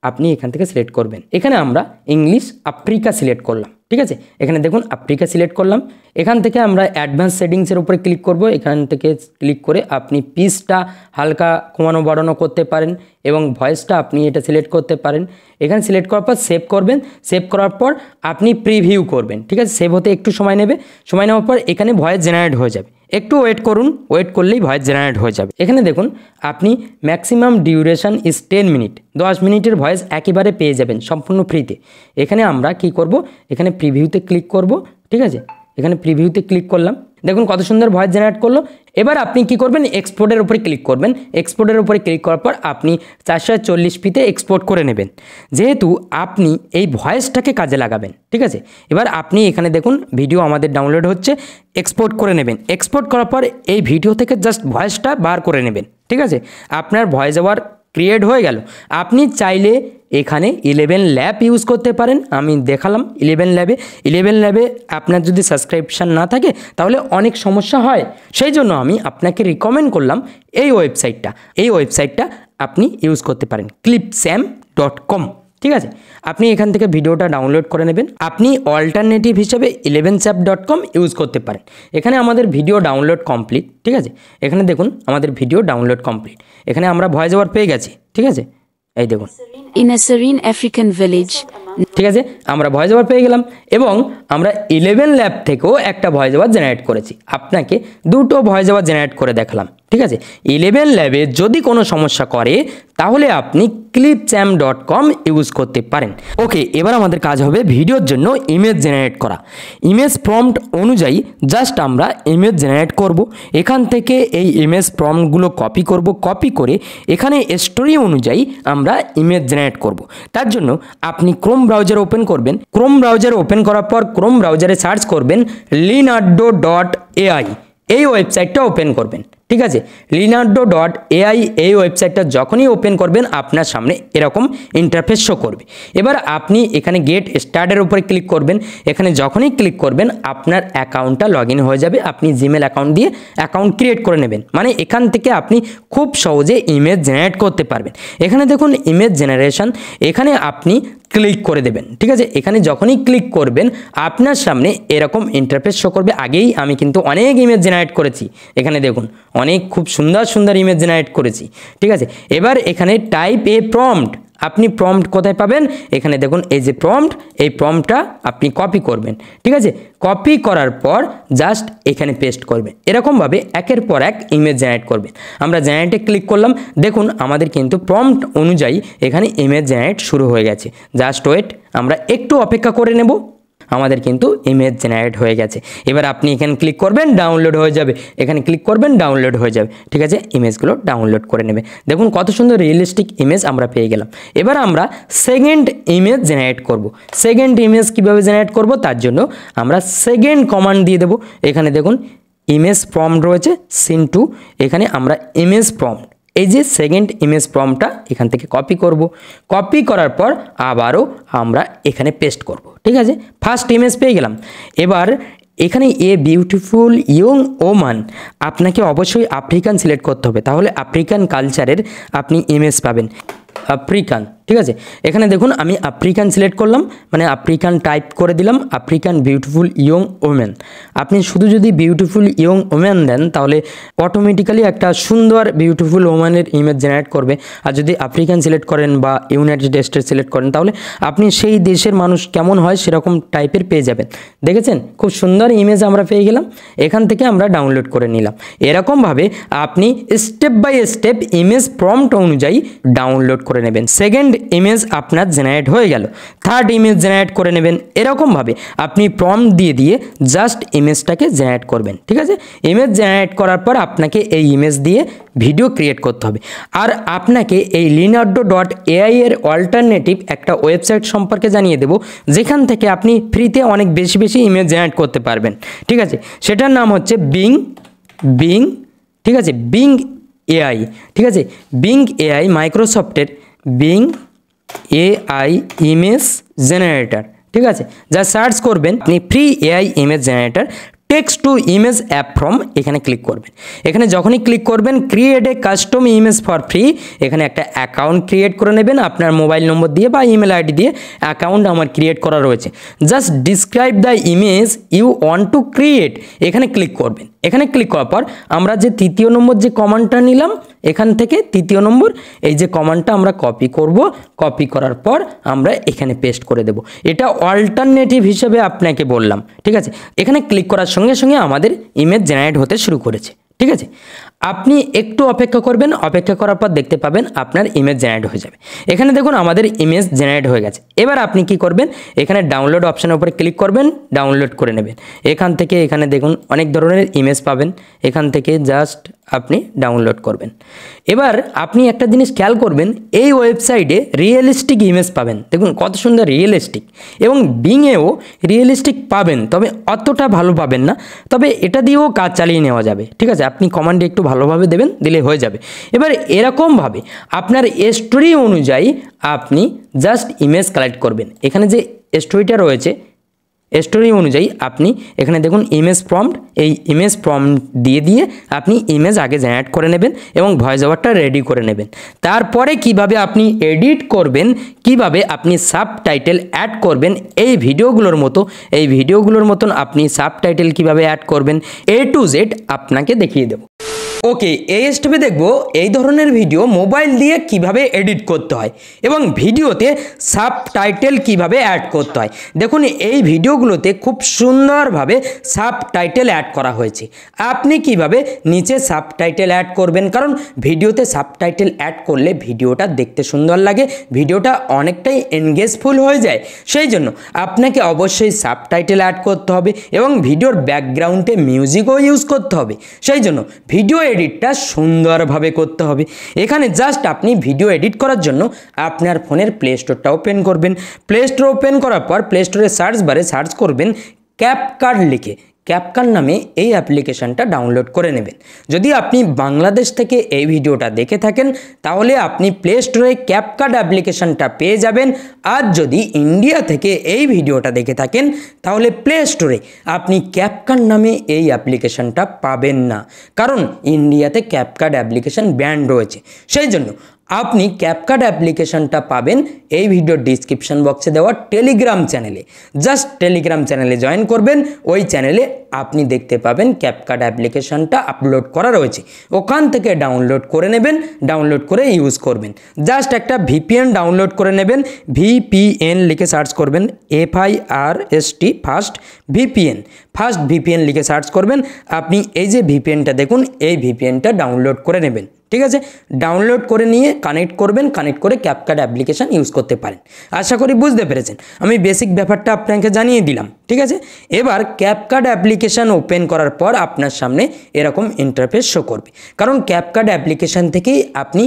Speaker 1: আপনি এখান থেকে সিলেক্ট করবেন। এখানে আমরা ইংলিশ আফ্রিকা সিলেক্ট করলাম, ঠিক আছে। এখানে দেখুন আফ্রিকা সিলেক্ট করলাম। এখান থেকে আমরা অ্যাডভান্স সেটিংসের উপরে ক্লিক করব। এখান থেকে ক্লিক করে আপনি পিচটা হালকা কমানো বাড়ানো করতে পারেন এবং ভয়েসটা আপনি এটা সিলেক্ট করতে পারেন। এখানে সিলেক্ট করার পর সেভ করবেন। সেভ করার পর আপনি প্রিভিউ করবেন, ঠিক আছে। সেভ হতে একটু সময় নেবে। সময় নেওয়ার পর এখানে ভয়েস জেনারেট হয়ে যাবে। একটু ওয়েট করুন, ওয়েট করলেই ভয়েস জেনারেট হয়ে যাবে। এখানে দেখুন আপনি ম্যাক্সিমাম ডিউরেশন ইজ 10 মিনিট, 10 মিনিটের ভয়েস একেবারে পেয়ে যাবেন সম্পূর্ণ ফ্রিতে। এখানে আমরা কি করব, এখানে প্রিভিউতে ক্লিক করব, ঠিক আছে। এখানে প্রিভিউতে ক্লিক করলাম। দেখুন কত সুন্দর ভয়েস জেনারেট করলো। এবার আপনি কি করবেন, এক্সপোর্টের উপরে ক্লিক করবেন। এক্সপোর্টের উপরে ক্লিক করার পর আপনি 440pতে এক্সপোর্ট করে নেবেন, যেহেতু আপনি এই ভয়েসটাকে কাজে লাগাবেন। ঠিক আছে, এবার আপনি এখানে দেখুন ভিডিও আমাদের ডাউনলোড হচ্ছে, এক্সপোর্ট করে নেবেন। এক্সপোর্ট করার পর এই ভিডিও থেকে জাস্ট ভয়েসটা বার করে নেবেন। ঠিক আছে, আপনার ভয়েস ওভার ক্রিয়েট হয়ে গেল। আপনি চাইলে এখানে 11 ল্যাব ইউজ করতে পারেন, আমি দেখালাম 11 ল্যাবে আপনার যদি সাবস্ক্রিপশান না থাকে তাহলে অনেক সমস্যা হয়, সেই জন্য আমি আপনাকে রিকমেন্ড করলাম এই ওয়েবসাইটটা আপনি ইউজ করতে পারেন, clipsam.com। ঠিক আছে, আপনি এখান থেকে ভিডিওটা ডাউনলোড করে নেবেন। আপনি অল্টারনেটিভ হিসেবে 11chap.com ইউজ করতে পারেন। এখানে আমাদের ভিডিও ডাউনলোড কমপ্লিট। ঠিক আছে, এখানে দেখুন আমাদের ভিডিও ডাউনলোড কমপ্লিট। এখানে আমরা ভয়েস ওভার পেয়ে গেছি। ঠিক আছে, এই দেখুন
Speaker 2: In a serene African village.
Speaker 1: ঠিক আছে, আমরা ভয়েস ওভার পেয়ে গেলাম এবং আমরা 11 ল্যাব থেকেও একটা ভয়েস ওভার জেনারেট করেছি। আপনাকে দুটো ভয়েস ওভার জেনারেট করে দেখালাম। ঠিক আছে, 11 ল্যাবে যদি কোনো সমস্যা করে তাহলে আপনি clipsam.com ইউজ করতে পারেন। ওকে, এবার আমাদের কাজ হবে ভিডিওর জন্য ইমেজ জেনারেট করা। ইমেজ প্রম্পট অনুযায়ী জাস্ট আমরা ইমেজ জেনারেট করব। এখান থেকে এই ইমেজ প্রম্পটগুলো কপি করে এখানে স্টোরি অনুযায়ী আমরা ইমেজ জেনারেট করব। তার জন্য আপনি ক্রোম ব্রাউজার ওপেন করবেন। ক্রোম ব্রাউজার ওপেন করার পর ক্রোম ব্রাউজারে সার্চ করবেন leonardo.ai, এই ওয়েবসাইটটা ওপেন করবেন। ঠিক আছে, leonardo.ai এই ওয়েবসাইটটা যখনই ওপেন করবেন আপনার সামনে এরকম ইন্টারফেস শো করবে। এবার আপনি এখানে গেট স্টার্টের উপরে ক্লিক করবেন। এখানে যখনই ক্লিক করবেন আপনার অ্যাকাউন্টটা লগ ইন হয়ে যাবে। আপনি জিমেল অ্যাকাউন্ট দিয়ে অ্যাকাউন্ট ক্রিয়েট করে নেবেন, মানে এখান থেকে আপনি খুব সহজে ইমেজ জেনারেট করতে পারবেন। এখানে দেখুন ইমেজ জেনারেশন, এখানে আপনি ক্লিক করে দেবেন। ঠিক আছে, এখানে যখনই ক্লিক করবেন আপনার সামনে এরকম ইন্টারফেস শো করবে। আগেই আমি কিন্তু অনেক ইমেজ জেনারেট করেছি, এখানে দেখুন অনেক খুব সুন্দর ইমেজ জেনারেট করেছি। ঠিক আছে, এবার এখানে টাইপ এ প্রম্পট, আপনি প্রম্পট কোথায় পাবেন, এখানে দেখুন এই যে প্রম্পট, এই প্রম্পটটা আপনি কপি করবেন। ঠিক আছে, কপি করার পর জাস্ট এখানে পেস্ট করবেন। এরকমভাবে একের পর এক ইমেজ জেনারেট করবেন। আমরা জেনারেটে ক্লিক করলাম, দেখুন আমাদের কিন্তু প্রম্পট অনুযায়ী এখানে ইমেজ জেনারেট শুরু হয়ে গেছে। জাস্ট ওয়েট, আমরা একটু অপেক্ষা করে নেব, আমাদের কিন্তু ইমেজ জেনারেট হয়ে গেছে। এবার আপনি এখানে ক্লিক করবেন, ডাউনলোড হয়ে যাবে। এখানে ক্লিক করবেন, ডাউনলোড হয়ে যাবে। ঠিক আছে, ইমেজগুলো ডাউনলোড করে নেবে। দেখুন কত সুন্দর রিয়েলিস্টিক ইমেজ আমরা পেয়ে গেলাম। এবার আমরা সেকেন্ড ইমেজ জেনারেট করব। সেকেন্ড ইমেজ কীভাবে জেনারেট করব, তার জন্য আমরা সেকেন্ড কমান্ড দিয়ে দেবো। এখানে দেখুন ইমেজ প্রম্পট রয়েছে সিন টু, এখানে আমরা ইমেজ প্রম্পট, এই যে সেকেন্ড ইমেজ প্রম্পটটা এখান থেকে কপি করব। কপি করার পর আবারও আমরা এখানে পেস্ট করব। ঠিক আছে, ফার্স্ট ইমেজ পেয়ে গেলাম। এবার এখানে এ বিউটিফুল ইয়ং ওমান, আপনাকে অবশ্যই আফ্রিকান সিলেক্ট করতে হবে, তাহলে আফ্রিকান কালচারের আপনি ইমেজ পাবেন। আফ্রিকান, ঠিক আছে, এখানে দেখুন আমি আফ্রিকান সিলেক্ট করলাম, মানে আফ্রিকান টাইপ করে দিলাম, আফ্রিকান বিউটিফুল ইয়ং ওমেন। আপনি শুধু যদি বিউটিফুল ইয়ং ওমেন দেন তাহলে অটোমেটিক্যালি একটা সুন্দর বিউটিফুল ওমেনের ইমেজ জেনারেট করবে। আর যদি আফ্রিকান সিলেক্ট করেন বা ইউনাইটেড স্টেটস সিলেক্ট করেন তাহলে আপনি সেই দেশের মানুষ কেমন হয় সেরকম টাইপের পেয়ে যাবেন। দেখেছেন খুব সুন্দর ইমেজ আমরা পেয়ে গেলাম, এখান থেকে আমরা ডাউনলোড করে নিলাম। এরকমভাবে আপনি step by step image prompt অনুযায়ী ডাউনলোড করে নেবেন। সেকেন্ড ইমেজ আপনার জেনারেট হয়ে গেল, থার্ড ইমেজ জেনারেট করে নেবেন। এরকমভাবে আপনি প্রম্পট দিয়ে দিয়ে জাস্ট ইমেজটাকে জেনারেট করবেন। ঠিক আছে, ইমেজ জেনারেট করার পর আপনাকে এই ইমেজ দিয়ে ভিডিও ক্রিয়েট করতে হবে। আর আপনাকে এই leonardo.ai এর অল্টারনেটিভ একটা ওয়েবসাইট সম্পর্কে জানিয়ে দেব, যেখান থেকে আপনি ফ্রিতে অনেক বেশি ইমেজ জেনারেট করতে পারবেন। ঠিক আছে, সেটার নাম হচ্ছে বিং, ঠিক আছে, বিং এআই। ঠিক আছে, বিং এআই, মাইক্রোসফটের বিং এআই ইমেজ জেনারেটর। ঠিক আছে, যা সার্চ করবেন আপনি free AI image generator text to image app from, এখানে ক্লিক করবেন। এখানে যখনই ক্লিক করবেন create a custom image for free, এখানে একটা অ্যাকাউন্ট ক্রিয়েট করে নেবেন আপনার মোবাইল নম্বর দিয়ে বা ইমেল আইডি দিয়ে। অ্যাকাউন্ট আমার ক্রিয়েট করা রয়েছে। Just describe the image you want to create, এখানে ক্লিক করবেন। এখানে ক্লিক করার পর আমরা যে তৃতীয় নম্বর যে কমান্ডটা নিলাম, এখান থেকে তৃতীয় নম্বর এই যে কমান্ডটা আমরা কপি করব। কপি করার পর আমরা এখানে পেস্ট করে দেব। এটা অল্টারনেটিভ হিসেবে আপনাকে বললাম। ঠিক আছে, এখানে ক্লিক করার সঙ্গে সঙ্গে আমাদের ইমেজ জেনারেট হতে শুরু করেছে। ঠিক আছে, আপনি একটু অপেক্ষা করবেন, অপেক্ষা করার পর দেখতে পাবেন আপনার ইমেজ জেনারেট হয়ে যাবে। এখানে দেখুন আমাদের ইমেজ জেনারেট হয়ে গেছে। এবার আপনি কি করবেন, এখানে ডাউনলোড অপশানের উপরে ক্লিক করবেন, ডাউনলোড করে নেবেন। এখান থেকে এখানে দেখুন অনেক ধরনের ইমেজ পাবেন, এখান থেকে জাস্ট আপনি ডাউনলোড করবেন। এবার আপনি একটা জিনিস খেয়াল করবেন, এই ওয়েবসাইটে রিয়েলিস্টিক ইমেজ পাবেন, দেখুন কত সুন্দর রিয়েলিস্টিক, এবং বিংয়েও রিয়েলিস্টিক পাবেন, তবে অতটা ভালো পাবেন না, তবে এটা দিয়েও কাজ চালিয়ে নেওয়া যাবে। ঠিক আছে, আপনি কমান্ডে একটু ভালোভাবে দেবেন, দিলে হয়ে যাবে। এবার এরকমভাবে আপনার স্টোরি অনুযায়ী আপনি জাস্ট ইমেজ কালেক্ট করবেন। এখানে যে স্টোরিটা রয়েছে, স্টোরি অনুযায়ী আপনি এখানে দেখুন ইমেজ প্রম্পট, এই ইমেজ প্রম্পট দিয়ে আপনি ইমেজ আগে জেনারেট করে নেবেন এবং ভয়েস ওভারটা রেডি করে নেবেন। তারপরে কিভাবে আপনি এডিট করবেন, কিভাবে আপনি সাবটাইটেল অ্যাড করবেন, এই ভিডিওগুলোর মতন আপনি সাবটাইটেল কিভাবে অ্যাড করবেন A to Z আপনাকে দেখিয়ে দেব। ওকে, এই স্টেপে দেখব এই ধরনের ভিডিও মোবাইল দিয়ে কিভাবে এডিট করতে হয় এবং ভিডিওতে সাবটাইটেল কিভাবে অ্যাড করতে হয়। দেখুন এই ভিডিওগুলোতে খুব সুন্দরভাবে সাবটাইটেল অ্যাড করা হয়েছে। আপনি কিভাবে নিচে সাবটাইটেল অ্যাড করবেন, কারণ ভিডিওতে সাবটাইটেল অ্যাড করলে ভিডিওটা দেখতে সুন্দর লাগে, ভিডিওটা অনেকটাই এনগেজফুল হয়ে যায়। সেই জন্য আপনাকে অবশ্যই সাবটাইটেল অ্যাড করতে হবে এবং ভিডিওর ব্যাকগ্রাউন্ডে মিউজিকও ইউজ করতে হবে। সেই জন্য ভিডিও এডিটটা সুন্দরভাবে করতে হবে। এখানে জাস্ট আপনি ভিডিও এডিট করার জন্য আপনার ফোনের প্লে স্টোরটা ওপেন করবেন। প্লে স্টোর ওপেন করার পর প্লে স্টোরে সার্চ বারে সার্চ করবেন ক্যাপকাট লিখে। ক্যাপকাট নামে এই অ্যাপ্লিকেশানটা ডাউনলোড করে নেবেন। যদি আপনি বাংলাদেশ থেকে এই ভিডিওটা দেখে থাকেন তাহলে আপনি প্লে স্টোরে ক্যাপকাট অ্যাপ্লিকেশানটা পেয়ে যাবেন। আর যদি ইন্ডিয়া থেকে এই ভিডিওটা দেখে থাকেন তাহলে প্লে স্টোরে আপনি ক্যাপকাট নামে এই অ্যাপ্লিকেশানটা পাবেন না, কারণ ইন্ডিয়াতে ক্যাপকাট অ্যাপ্লিকেশান ব্যান রয়েছে। সেই জন্য আপনি ক্যাপকাট অ্যাপ্লিকেশানটা পাবেন এই ভিডিওর ডিসক্রিপশন বক্সে দেওয়া টেলিগ্রাম চ্যানেলে। জাস্ট টেলিগ্রাম চ্যানেলে জয়েন করবেন, ওই চ্যানেলে আপনি দেখতে পাবেন ক্যাপকাট অ্যাপ্লিকেশানটা আপলোড করা রয়েছে, ওখান থেকে ডাউনলোড করে নেবেন, ডাউনলোড করে ইউজ করবেন। জাস্ট একটা VPN ডাউনলোড করে নেবেন, VPN লিখে সার্চ করবেন, FIRST ফার্স্ট VPN লিখে সার্চ করবেন। আপনি এই যে VPNটা দেখুন, এই VPNটা ডাউনলোড করে নেবেন। ঠিক আছে, ডাউনলোড করে নিয়ে কানেক্ট করবেন, কানেক্ট করে ক্যাপকাট অ্যাপ্লিকেশান ইউজ করতে পারেন। আশা করি বুঝতে পেরেছেন, আমি বেসিক ব্যাপারটা আপনাকে জানিয়ে দিলাম। ঠিক আছে, এবার ক্যাপকাট অ্যাপ্লিকেশান ওপেন করার পর আপনার সামনে এরকম ইন্টারফেস শো করবে, কারণ ক্যাপকাট অ্যাপ্লিকেশান থেকেই আপনি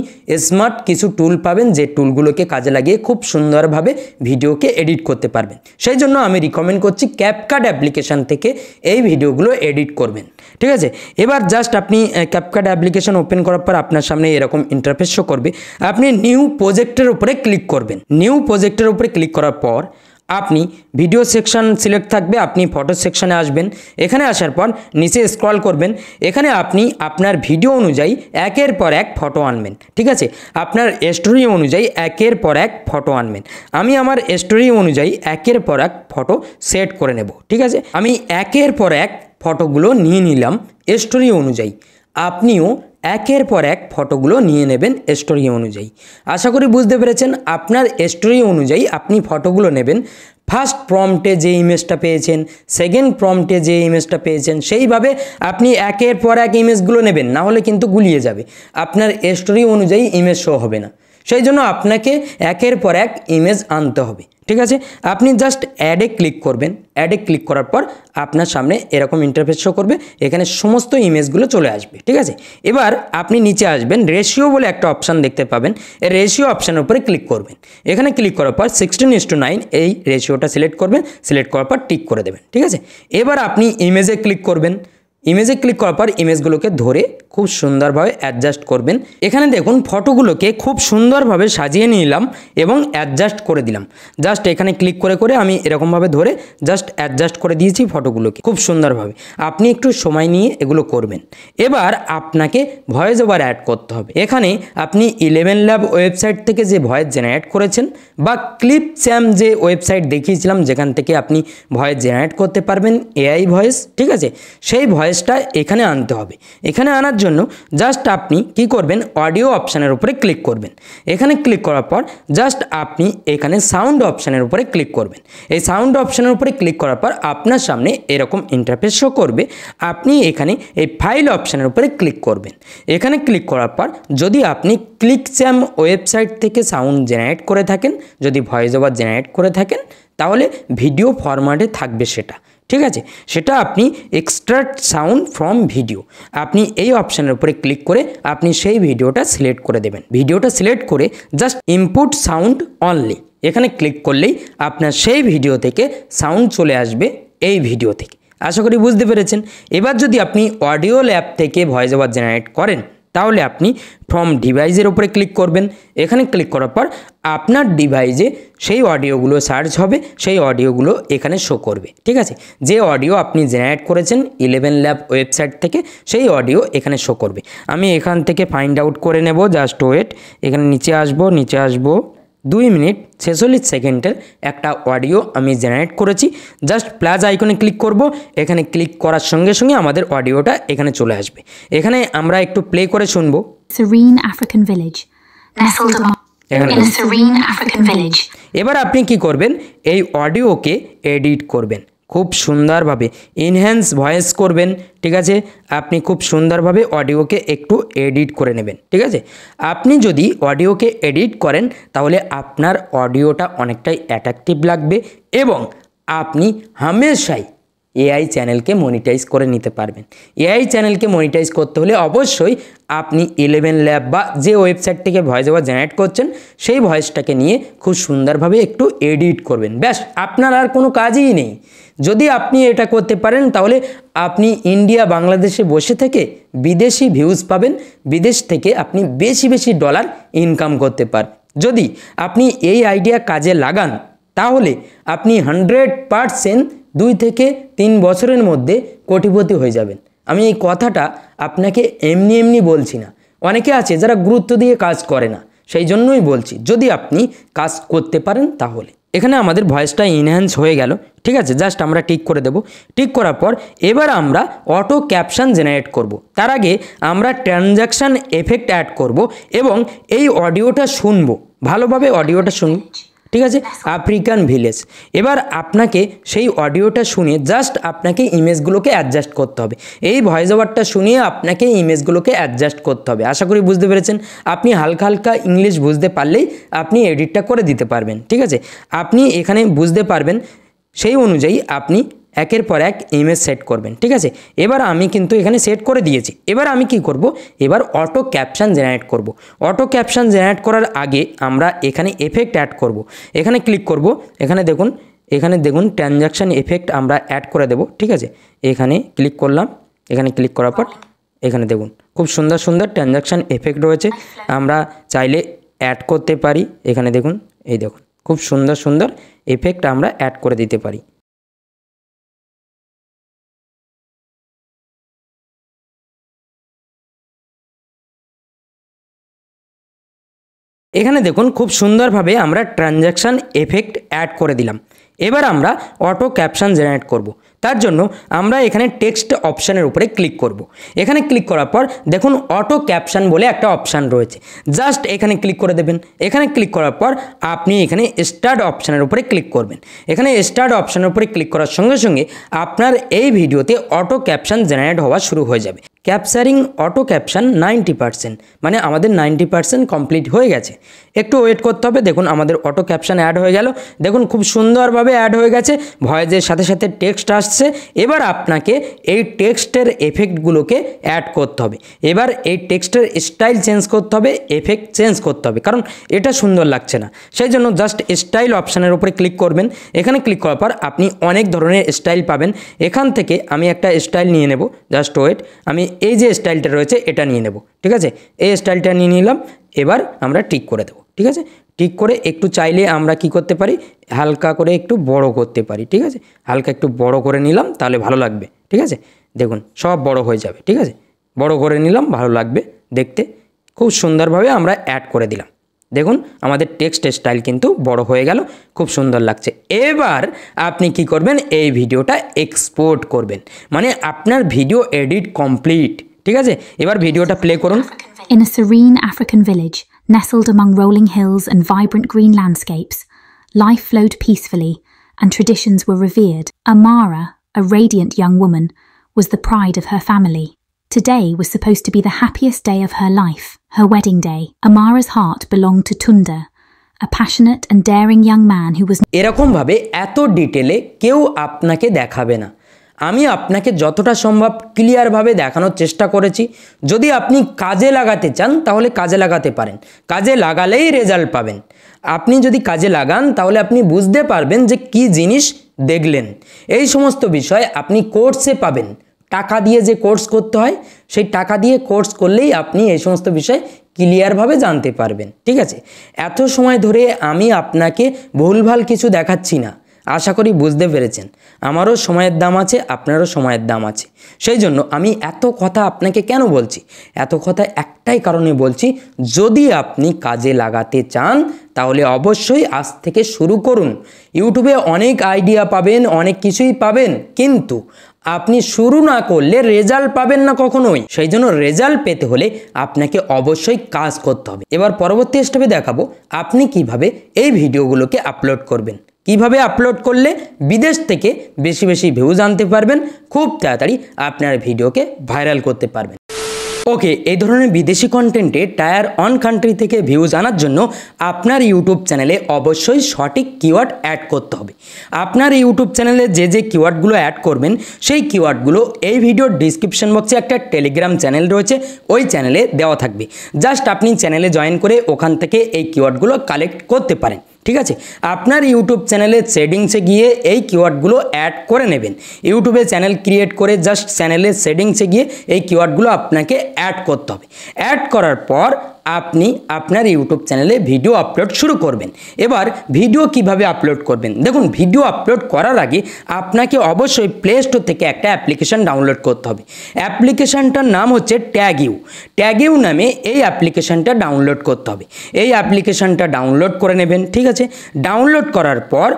Speaker 1: স্মার্ট কিছু টুল পাবেন, যে টুলগুলোকে কাজে লাগিয়ে খুব সুন্দরভাবে ভিডিওকে এডিট করতে পারবেন। সেই জন্য আমি রিকমেন্ড করছি ক্যাপকাট অ্যাপ্লিকেশান থেকে এই ভিডিওগুলো এডিট করবেন। ঠিক আছে, এবার জাস্ট আপনি ক্যাপকাট অ্যাপ্লিকেশান ওপেন করার পর আপনার সামনে এরকম ইন্টারফেস শো করবে। আপনি নিউ প্রজেক্টের উপরে ক্লিক করবেন। নিউ প্রজেক্টের উপরে ক্লিক করার পর আপনি ভিডিও সেকশন সিলেক্ট থাকবে, আপনি ফটো সেকশনে আসবেন। এখানে আসার পর নিচে স্ক্রল করবেন, এখানে আপনি আপনার ভিডিও অনুযায়ী একের পর এক ফটো আনবেন। ঠিক আছে, আপনার স্টোরি অনুযায়ী একের পর এক ফটো আনবেন। আমি আমার স্টোরি অনুযায়ী একের পর এক ফটো সেট করে নেব। ঠিক আছে, আমি একের পর এক ফটোগুলো নিয়ে নিলাম স্টোরি অনুযায়ী। আপনিও একের পর এক ফটোগুলো নিয়ে নেবেন স্টোরি অনুযায়ী। আশা করি বুঝতে পেরেছেন, আপনার স্টোরি অনুযায়ী আপনি ফটোগুলো নেবেন। ফার্স্ট প্রম্পটে যে ইমেজটা পেয়েছেন, সেকেন্ড প্রম্পটে যে ইমেজটা পেয়েছেন, সেইভাবে আপনি একের পর এক ইমেজগুলো নেবেন, না হলে কিন্তু গুলিয়ে যাবে, আপনার স্টোরি অনুযায়ী ইমেজ শো হবে না। সেই জন্য আপনাকে একের পর এক ইমেজ আনতে হবে। ঠিক আছে, আপনি জাস্ট অ্যাডে ক্লিক করবেন। অ্যাডে ক্লিক করার পর আপনার সামনে এরকম ইন্টারফেস শো করবে, এখানে সমস্ত ইমেজগুলো চলে আসবে। ঠিক আছে, এবার আপনি নিচে আসবেন, রেশিও বলে একটা অপশান দেখতে পাবেন, এই রেশিও অপশানের উপরে ক্লিক করবেন। এখানে ক্লিক করার পর 16:9 এই রেশিওটা সিলেক্ট করবেন, সিলেক্ট করার পর টিক করে দেবেন। ঠিক আছে, এবার আপনি ইমেজে ক্লিক করবেন। ইমেজে ক্লিক করার পর ইমেজগুলোকে ধরে খুব সুন্দরভাবে অ্যাডজাস্ট করবেন। এখানে দেখুন ফটোগুলোকে খুব সুন্দরভাবে সাজিয়ে নিলাম এবং অ্যাডজাস্ট করে দিলাম। জাস্ট এখানে ক্লিক করে করে আমি এরকমভাবে ধরে জাস্ট অ্যাডজাস্ট করে দিয়েছি ফটোগুলোকে খুব সুন্দরভাবে। আপনি একটু সময় নিয়ে এগুলো করবেন। এবার আপনাকে ভয়েস ওভার অ্যাড করতে হবে। এখানে আপনি 11 ল্যাব ওয়েবসাইট থেকে যে ভয়েস জেনারেট করেছেন বা ক্লিপচ্যাম যে ওয়েবসাইট দেখিয়েছিলাম যেখান থেকে আপনি ভয়েস জেনারেট করতে পারবেন AI ভয়েস, ঠিক আছে, সেই ভয়েস ভয়েসটা এখানে আনতে হবে। এখানে আনার জন্য জাস্ট আপনি কি করবেন, অডিও অপশানের উপরে ক্লিক করবেন। এখানে ক্লিক করার পর জাস্ট আপনি এখানে সাউন্ড অপশানের উপরে ক্লিক করবেন। এই সাউন্ড অপশানের উপরে ক্লিক করার পর আপনার সামনে এরকম ইন্টারফেস শো করবে। আপনি এখানে এই ফাইল অপশানের উপরে ক্লিক করবেন। এখানে ক্লিক করার পর যদি আপনি ক্লিকচ্যাম ওয়েবসাইট থেকে সাউন্ড জেনারেট করে থাকেন, যদি ভয়েস ওভার জেনারেট করে থাকেন, তাহলে ভিডিও ফরম্যাটে থাকবে সেটা, ঠিক আছে। সেটা আপনি এক্সট্রাক্ট সাউন্ড ফ্রম ভিডিও, আপনি এই অপশানের উপরে ক্লিক করে আপনি সেই ভিডিওটা সিলেক্ট করে দেবেন। ভিডিওটা সিলেক্ট করে জাস্ট ইনপুট সাউন্ড অনলি এখানে ক্লিক করলেই আপনার সেই ভিডিও থেকে সাউন্ড চলে আসবে এই ভিডিও থেকে। আশা করি বুঝতে পেরেছেন। এবার যদি আপনি অডিও ল্যাব থেকে ভয়েস ওভার জেনারেট করেন, তাহলে আপনি ফ্রম ডিভাইসের উপরে ক্লিক করবেন। এখানে ক্লিক করার পর আপনার ডিভাইসে সেই অডিওগুলো সার্চ হবে, সেই অডিওগুলো এখানে শো করবে, ঠিক আছে। যে অডিও আপনি জেনারেট করেছেন 11 ল্যাব ওয়েবসাইট থেকে, সেই অডিও এখানে শো করবে। আমি এখান থেকে ফাইন্ড আউট করে নেব, জাস্ট ওয়েট। এখানে নিচে আসবো 2 মিনিট 46 সেকেন্ডের একটা অডিও আমি জেনারেট করেছি। জাস্ট প্লাস আইকনে ক্লিক করব। এখানে ক্লিক করার সঙ্গে সঙ্গে আমাদের অডিওটা এখানে চলে আসবে। এখানে আমরা একটু প্লে করে শুনবো।
Speaker 3: Serene African village. Nestled in a serene African village.
Speaker 1: এবার আপনি কি করবেন, এই অডিওকে এডিট করবেন খুব সুন্দরভাবে, ইনহ্যান্স ভয়েস করবেন, ঠিক আছে। আপনি খুব সুন্দরভাবে অডিওকে একটু এডিট করে নেবেন, ঠিক আছে। আপনি যদি অডিওকে এডিট করেন তাহলে আপনার অডিওটা অনেকটাই অ্যাট্রাকটিভ লাগবে এবং আপনি হামেশাই এআই চ্যানেলকে মনিটাইজ করে নিতে পারবেন। এআই চ্যানেলকে মনিটাইজ করতে হলে অবশ্যই আপনি 11 ল্যাব বা যে ওয়েবসাইট থেকে ভয়েস ওভার জেনারেট করছেন সেই ভয়েসটাকে নিয়ে খুব সুন্দরভাবে একটু এডিট করবেন, ব্যাস। আপনার আর কোনো কাজই নেই। যদি আপনি এটা করতে পারেন তাহলে আপনি ইন্ডিয়া বাংলাদেশে বসে থেকে বিদেশি ভিউজ পাবেন, বিদেশ থেকে আপনি বেশি বেশি ডলার ইনকাম করতে পারবেন। যদি আপনি এই আইডিয়া কাজে লাগান তাহলে আপনি 100% 2 থেকে 3 বছরের মধ্যে কোটিপতি হয়ে যাবেন। আমি এই কথাটা আপনাকে এমনি বলছি না। অনেকে আছে যারা গুরুত্ব দিয়ে কাজ করে না, সেই জন্যই বলছি যদি আপনি কাজ করতে পারেন তাহলে। এখানে আমাদের ভয়েসটা ইনহ্যান্স হয়ে গেল, ঠিক আছে। জাস্ট আমরা টিক করে দেব। টিক করার পর এবার আমরা অটো ক্যাপশন জেনারেট করব। তার আগে আমরা ট্রানজ্যাকশন এফেক্ট অ্যাড করব এবং এই অডিওটা শুনবো, ভালোভাবে অডিওটা শুনুন, ঠিক আছে। African village. এবার আপনাকে সেই অডিওটা শুনে জাস্ট আপনাকে ইমেজগুলোকে অ্যাডজাস্ট করতে হবে। এই ভয়েস ওভারটা শুনিয়ে আপনাকে ইমেজগুলোকে অ্যাডজাস্ট করতে হবে। আশা করি বুঝতে পেরেছেন। আপনি হালকা ইংলিশ বুঝতে পারলেই আপনি এডিটটা করে দিতে পারবেন, ঠিক আছে। আপনি এখানে বুঝতে পারবেন, সেই অনুযায়ী আপনি একের পর এক ইমেজ সেট করবেন, ঠিক আছে। এবার আমি কিন্তু এখানে সেট করে দিয়েছি। এবার আমি কি করব, এবার অটো ক্যাপশন জেনারেট করব। অটো ক্যাপশন জেনারেট করার আগে আমরা এখানে এফেক্ট অ্যাড করব। এখানে ক্লিক করব। এখানে দেখুন ট্রানজ্যাকশন এফেক্ট আমরা অ্যাড করে দেব, ঠিক আছে। এখানে ক্লিক করলাম। এখানে ক্লিক করার পর এখানে দেখুন খুব সুন্দর ট্রানজ্যাকশন এফেক্ট রয়েছে, আমরা চাইলে অ্যাড করতে পারি। এখানে দেখুন, এই দেখুন খুব সুন্দর এফেক্ট আমরা অ্যাড করে দিতে পারি। এখানে দেখুন খুব সুন্দরভাবে আমরা ট্রানজ্যাকশন এফেক্ট অ্যাড করে দিলাম। এবার আমরা অটো ক্যাপশন জেনারেট করব। তার জন্য আমরা এখানে টেক্সট অপশানের উপরে ক্লিক করব। এখানে ক্লিক করার পর দেখুন অটো ক্যাপশন বলে একটা অপশান রয়েছে, জাস্ট এখানে ক্লিক করে দেবেন। এখানে ক্লিক করার পর আপনি এখানে স্টার্ট অপশানের উপরে ক্লিক করবেন। এখানে স্টার্ট অপশানের উপরে ক্লিক করার সঙ্গে সঙ্গে আপনার এই ভিডিওতে অটো ক্যাপশন জেনারেট হওয়া শুরু হয়ে যাবে। ক্যাপচারিং অটো ক্যাপশন 90%, মানে আমাদের 90% কমপ্লিট হয়ে গেছে। একটু ওয়েট করতে হবে। দেখুন আমাদের অটো ক্যাপশন অ্যাড হয়ে গেল। দেখুন খুব সুন্দরভাবে অ্যাড হয়ে গেছে, ভয়েসের সাথে সাথে টেক্সট আসছে। এবার আপনাকে এই টেক্সটের এফেক্টগুলোকে অ্যাড করতে হবে। এবার এই টেক্সটের স্টাইল চেঞ্জ করতে হবে, এফেক্ট চেঞ্জ করতে হবে, কারণ এটা সুন্দর লাগছে না। সেই জন্য জাস্ট স্টাইল অপশানের উপরে ক্লিক করবেন। এখানে ক্লিক করার পর আপনি অনেক ধরনের স্টাইল পাবেন। এখান থেকে আমি একটা স্টাইল নিয়ে নেব, জাস্ট ওয়েট। আমি এই যে স্টাইলটা রয়েছে এটা নিয়ে নেব, ঠিক আছে। এই স্টাইলটা নিয়ে নিলাম। এবার আমরা টিক করে দেবো, ঠিক আছে। টিক করে একটু চাইলে আমরা কি করতে পারি, হালকা করে একটু বড় করতে পারি, ঠিক আছে। হালকা একটু বড় করে নিলাম, তাহলে ভালো লাগবে, ঠিক আছে। দেখুন সব বড় হয়ে যাবে, ঠিক আছে। বড় করে নিলাম, ভালো লাগবে দেখতে। খুব সুন্দরভাবে আমরা অ্যাড করে দিলাম, দেখুন আমাদের টেক্সটের স্টাইল কিন্তু বড় হয়ে গেল, খুব সুন্দর লাগছে। এবার আপনি কি করবেন, এই ভিডিওটা এক্সপোর্ট করবেন, মানে আপনার ভিডিও এডিট কমপ্লিট। ঠিক আছে, এবার ভিডিওটা প্লে করুন।
Speaker 3: In a serene African village, nestled among rolling hills and vibrant green landscapes, life flowed peacefully and traditions were revered. Amara, a radiant young woman, was the pride of her family. Today was supposed to be the happiest day of her life, her wedding day. Amara's heart belonged to Tunda, a passionate and daring young man who was...
Speaker 1: এরকম ভাবে এত ডিটেলে কেউ আপনাকে দেখাবে না। আমি আপনাকে যতটা সম্ভব ক্লিয়ারভাবে দেখানোর চেষ্টা করেছি। যদি আপনি কাজে লাগাতে চান তাহলে কাজে লাগাতে পারেন, কাজে লাগালেই রেজাল্ট পাবেন। আপনি যদি কাজে লাগান তাহলে আপনি বুঝতে পারবেন যে কি জিনিস দেখলেন। এই সমস্ত বিষয় আপনি কোর্সে পাবেন। টাকা দিয়ে যে কোর্স করতে হয়, সেই টাকা দিয়ে কোর্স করলেই আপনি এই সমস্ত বিষয় ক্লিয়ারভাবে জানতে পারবেন। ঠিক আছে, এত সময় ধরে আমি আপনাকে ভুলভাল কিছু দেখাচ্ছি না, আশা করি বুঝতে পেরেছেন। আমারও সময়ের দাম আছে, আপনারও সময়ের দাম আছে। সেই জন্য আমি এত কথা আপনাকে কেন বলছি, এত কথা একটাই কারণে বলছি, যদি আপনি কাজে লাগাতে চান তাহলে অবশ্যই আজ থেকে শুরু করুন। ইউটিউবে অনেক আইডিয়া পাবেন, অনেক কিছুই পাবেন, কিন্তু আপনি শুরু না করলে রেজাল্ট পাবেন না কখনোই। সেই জন্য রেজাল্ট পেতে হলে আপনাকে অবশ্যই কাজ করতে হবে। এবার পরবর্তী স্টেপে দেখাবো আপনি কিভাবে এই ভিডিওগুলোকে আপলোড করবেন, কিভাবে আপলোড করলে বিদেশ থেকে বেশি বেশি ভিউজ আনতে পারবেন, খুব তাড়াতাড়ি আপনার ভিডিওকে ভাইরাল করতে পারবেন। ওকে, এই ধরনের বিদেশি কন্টেন্টে টায়ার 1 কান্ট্রি থেকে ভিউজ আনার জন্য আপনার ইউটিউব চ্যানেলে অবশ্যই সঠিক কিওয়ার্ড অ্যাড করতে হবে। আপনার ইউটিউব চ্যানেলে যে যে কিওয়ার্ডগুলো অ্যাড করবেন সেই কিওয়ার্ডগুলো এই ভিডিওর ডিসক্রিপশন বক্সে একটা টেলিগ্রাম চ্যানেল রয়েছে, ওই চ্যানেলে দেওয়া থাকবে। জাস্ট আপনি চ্যানেলে জয়েন করে ওখান থেকে এই কিওয়ার্ডগুলো কালেক্ট করতে পারেন। ঠিক আছে, আপনার ইউটিউব চ্যানেলের সেটিংসে গিয়ে এই কিওয়ার্ডগুলো অ্যাড করে নেবেন। ইউটিউবে চ্যানেল ক্রিয়েট করে জাস্ট চ্যানেলের সেটিংসে গিয়ে এই কিওয়ার্ডগুলো আপনাকে অ্যাড করতে হবে। অ্যাড করার পর আপনি আপনার ইউটিউব চ্যানেলে ভিডিও আপলোড শুরু করবেন। এবার ভিডিও কিভাবে আপলোড করবেন, দেখুন ভিডিও আপলোড করার আগে আপনাকে অবশ্যই প্লে স্টোর থেকে একটা অ্যাপ্লিকেশন ডাউনলোড করতে হবে। অ্যাপ্লিকেশনটার নাম হচ্ছে ট্যাগইউ। ট্যাগইউ নামে এই অ্যাপ্লিকেশনটা ডাউনলোড করতে হবে। এই অ্যাপ্লিকেশনটা ডাউনলোড করে নেবেন। ঠিক আছে, ডাউনলোড করার পর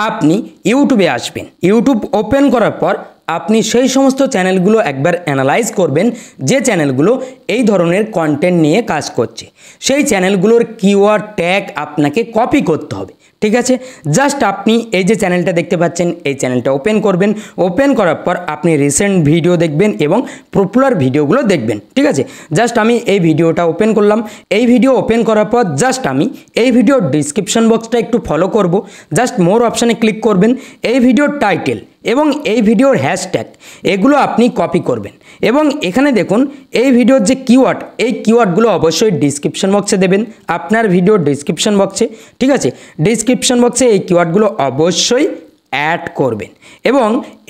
Speaker 1: আপনি ইউটিউবে আসবেন। ইউটিউব ওপেন করার পর আপনি সেই সমস্ত চ্যানেলগুলো একবার অ্যানালাইজ করবেন যে চ্যানেলগুলো এই ধরনের কন্টেন্ট নিয়ে কাজ করছে। সেই চ্যানেলগুলোর কিওয়ার্ড ট্যাগ আপনাকে কপি করতে হবে। ঠিক আছে, জাস্ট আপনি এই যে চ্যানেলটা দেখতে পাচ্ছেন, এই চ্যানেলটা ওপেন করবেন। ওপেন করার পর আপনি রিসেন্ট ভিডিও দেখবেন এবং পপুলার ভিডিওগুলো দেখবেন। ঠিক আছে, জাস্ট আমি এই ভিডিওটা ওপেন করলাম। এই ভিডিও ওপেন করার পর জাস্ট আমি এই ভিডিওর ডিসক্রিপশন বক্সটা একটু ফলো করব। জাস্ট মোর অপশানে ক্লিক করবেন। এই ভিডিওর টাইটেল এবং এই ভিডিওর হ্যাশট্যাগ এগুলো আপনি কপি করবেন এবং এখানে দেখুন এই ভিডিওর যে কিওয়ার্ড, এই কিওয়ার্ডগুলো অবশ্যই ডিসক্রিপশন বক্সে দেবেন, আপনার ভিডিওর ডিসক্রিপশন বক্সে। ঠিক আছে, ডিসক্রিপশন বক্সে এই কিওয়ার্ডগুলো অবশ্যই অ্যাড করবেন এবং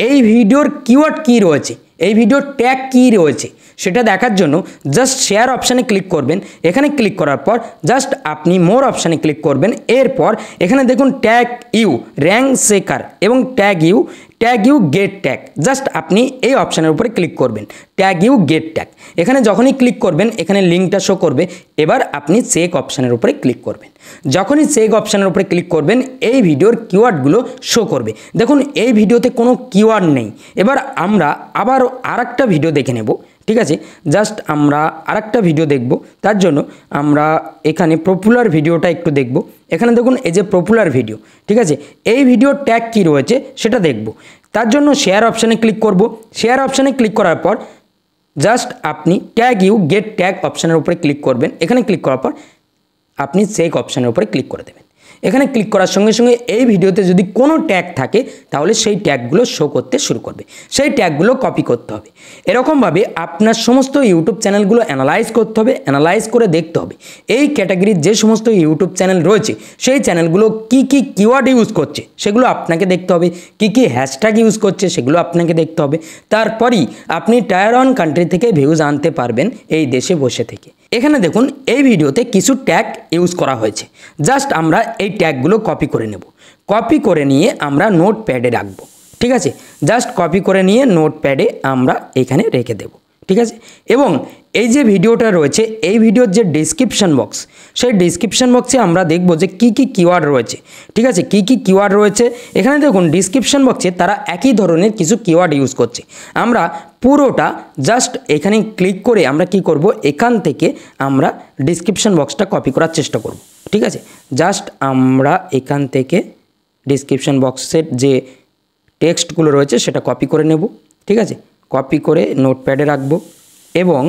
Speaker 1: এই ভিডিওর কিওয়ার্ড কী রয়েছে, এই ভিডিওর ট্যাগ কী রয়েছে সেটা দেখার জন্য জাস্ট শেয়ার অপশানে ক্লিক করবেন। এখানে ক্লিক করার পর জাস্ট আপনি মোর অপশানে ক্লিক করবেন। এরপর এখানে দেখুন ট্যাগ ইউ র্যাঙ্ক সেকার এবং tag you get tag, just আপনি এই অপশানের উপরে ক্লিক করবেন, ট্যাগ ইউ গেট ট্যাগ। এখানে যখনই ক্লিক করবেন এখানে লিঙ্কটা শো করবে। এবার আপনি চেক অপশানের উপরে ক্লিক করবেন। যখনই চেক অপশানের উপরে ক্লিক করবেন এই ভিডিওর কিওয়ার্ডগুলো শো করবে। দেখুন এই ভিডিওতে কোনো কিওয়ার্ড নেই। এবার আমরা আবার আরেকটা ভিডিও দেখে নেব। ঠিক আছে, জাস্ট আমরা আরেকটা ভিডিও দেখব। তার জন্য আমরা এখানে পপুলার ভিডিওটা একটু দেখব। এখানে দেখুন এই যে পপুলার ভিডিও। ঠিক আছে, এই ভিডিওর ট্যাগ কী রয়েছে সেটা দেখব। তার জন্য শেয়ার অপশানে ক্লিক করব। শেয়ার অপশানে ক্লিক করার পর জাস্ট আপনি ট্যাগ ইউ গেট ট্যাগ অপশানের উপরে ক্লিক করবেন। এখানে ক্লিক করার পর আপনি চেক অপশানের উপরে ক্লিক করে দেবেন। এখানে ক্লিক করার সঙ্গে সঙ্গে এই ভিডিওতে যদি কোনো ট্যাগ থাকে তাহলে সেই ট্যাগগুলো শো করতে শুরু করবে, সেই ট্যাগগুলো কপি করতে হবে। এরকমভাবে আপনার সমস্ত ইউটিউব চ্যানেলগুলো অ্যানালাইজ করতে হবে, অ্যানালাইজ করে দেখতে হবে এই ক্যাটাগরির যে সমস্ত ইউটিউব চ্যানেল রয়েছে সেই চ্যানেলগুলো কি কি কিওয়ার্ড ইউজ করছে সেগুলো আপনাকে দেখতে হবে, কি কি হ্যাশট্যাগ ইউজ করছে সেগুলো আপনাকে দেখতে হবে। তারপরই আপনি টায়ার 1 কান্ট্রি থেকে ভিউজ আনতে পারবেন এই দেশে বসে থেকে। এখানে দেখুন এই ভিডিওতে কিছু ট্যাগ ইউজ করা হয়েছে, জাস্ট আমরা এই ট্যাগগুলো কপি করে নেব। কপি করে নিয়ে আমরা নোটপ্যাডে রাখবো। ঠিক আছে, জাস্ট কপি করে নিয়ে নোটপ্যাডে আমরা এখানে রেখে দেব। ঠিক আছে। এবং এই যে ভিডিওটা রয়েছে এই ভিডিওর যে ডেসক্রিপশন বক্স, সেই ডেসক্রিপশন বক্সে আমরা দেখব যে কি কি কিওয়ার্ড রয়েছে, ঠিক আছে, কি কি কিওয়ার্ড রয়েছে। এখানে দেখুন ডেসক্রিপশন বক্সে তারা একই ধরনের কিছু কিওয়ার্ড ইউজ করছে। আমরা পুরোটা জাস্ট এখানে ক্লিক করে আমরা কি করব, এখান থেকে আমরা ডেসক্রিপশন বক্সটা কপি করার চেষ্টা করব, ঠিক আছে। জাস্ট আমরা এখান থেকে ডেসক্রিপশন বক্সের যে টেক্সটগুলো রয়েছে সেটা কপি করে নেব, ঠিক আছে। কপি করে নোটপ্যাডে রাখবো এবং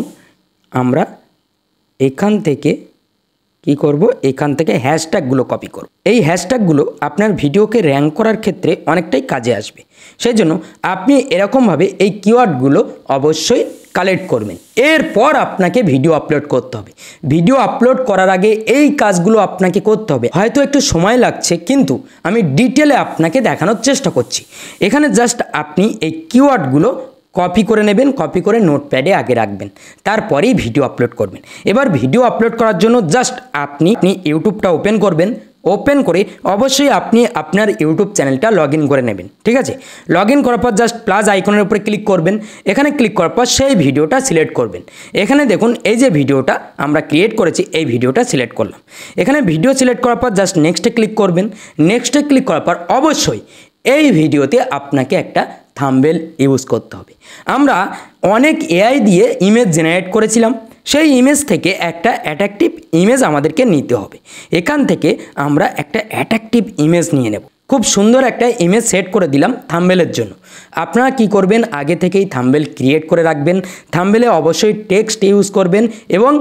Speaker 1: আমরা এখান থেকে কি করব, এখান থেকে হ্যাশট্যাগুলো কপি করব। এই হ্যাশট্যাগুলো আপনার ভিডিওকে র্যাঙ্ক করার ক্ষেত্রে অনেকটাই কাজে আসবে। সেই জন্য আপনি এরকমভাবে এই কিওয়ার্ডগুলো অবশ্যই কালেক্ট করবেন। এরপর আপনাকে ভিডিও আপলোড করতে হবে। ভিডিও আপলোড করার আগে এই কাজগুলো আপনাকে করতে হবে। হয়তো একটু সময় লাগছে, কিন্তু আমি ডিটেলে আপনাকে দেখানোর চেষ্টা করছি। এখানে জাস্ট আপনি এই কিওয়ার্ডগুলো কপি করে নেবেন, কপি করে নোটপ্যাডে আগে রাখবেন, তারপরেই ভিডিও আপলোড করবেন। এবার ভিডিও আপলোড করার জন্য জাস্ট আপনি ইউটিউবটা ওপেন করবেন। ওপেন করে অবশ্যই আপনি আপনার ইউটিউব চ্যানেলটা লগ ইন করে নেবেন, ঠিক আছে। লগ ইন করার পর জাস্ট প্লাস আইকনের উপরে ক্লিক করবেন। এখানে ক্লিক করার পর সেই ভিডিওটা সিলেক্ট করবেন। এখানে দেখুন এই যে ভিডিওটা আমরা ক্রিয়েট করেছি, এই ভিডিওটা সিলেক্ট করলাম। এখানে ভিডিও সিলেক্ট করার পর জাস্ট নেক্সটে ক্লিক করবেন। নেক্সটে ক্লিক করার পর অবশ্যই এই ভিডিওতে আপনাকে একটা থাম্বনেল ইউজ করতে হবে। আমরা অনেক এআই দিয়ে ইমেজ জেনারেট করেছিলাম, সেই ইমেজ থেকে একটা অ্যাট্রাকটিভ ইমেজ আমাদেরকে নিতে হবে। এখান থেকে আমরা একটা অ্যাট্রাকটিভ ইমেজ নিয়ে নেব। খুব সুন্দর একটা ইমেজ সেট করে দিলাম থাম্বনেলের জন্য। আপনারা কি করবেন, আগে থেকেই থাম্বনেল ক্রিয়েট করে রাখবেন। থাম্বনেলে অবশ্যই টেক্সট ইউজ করবেন এবং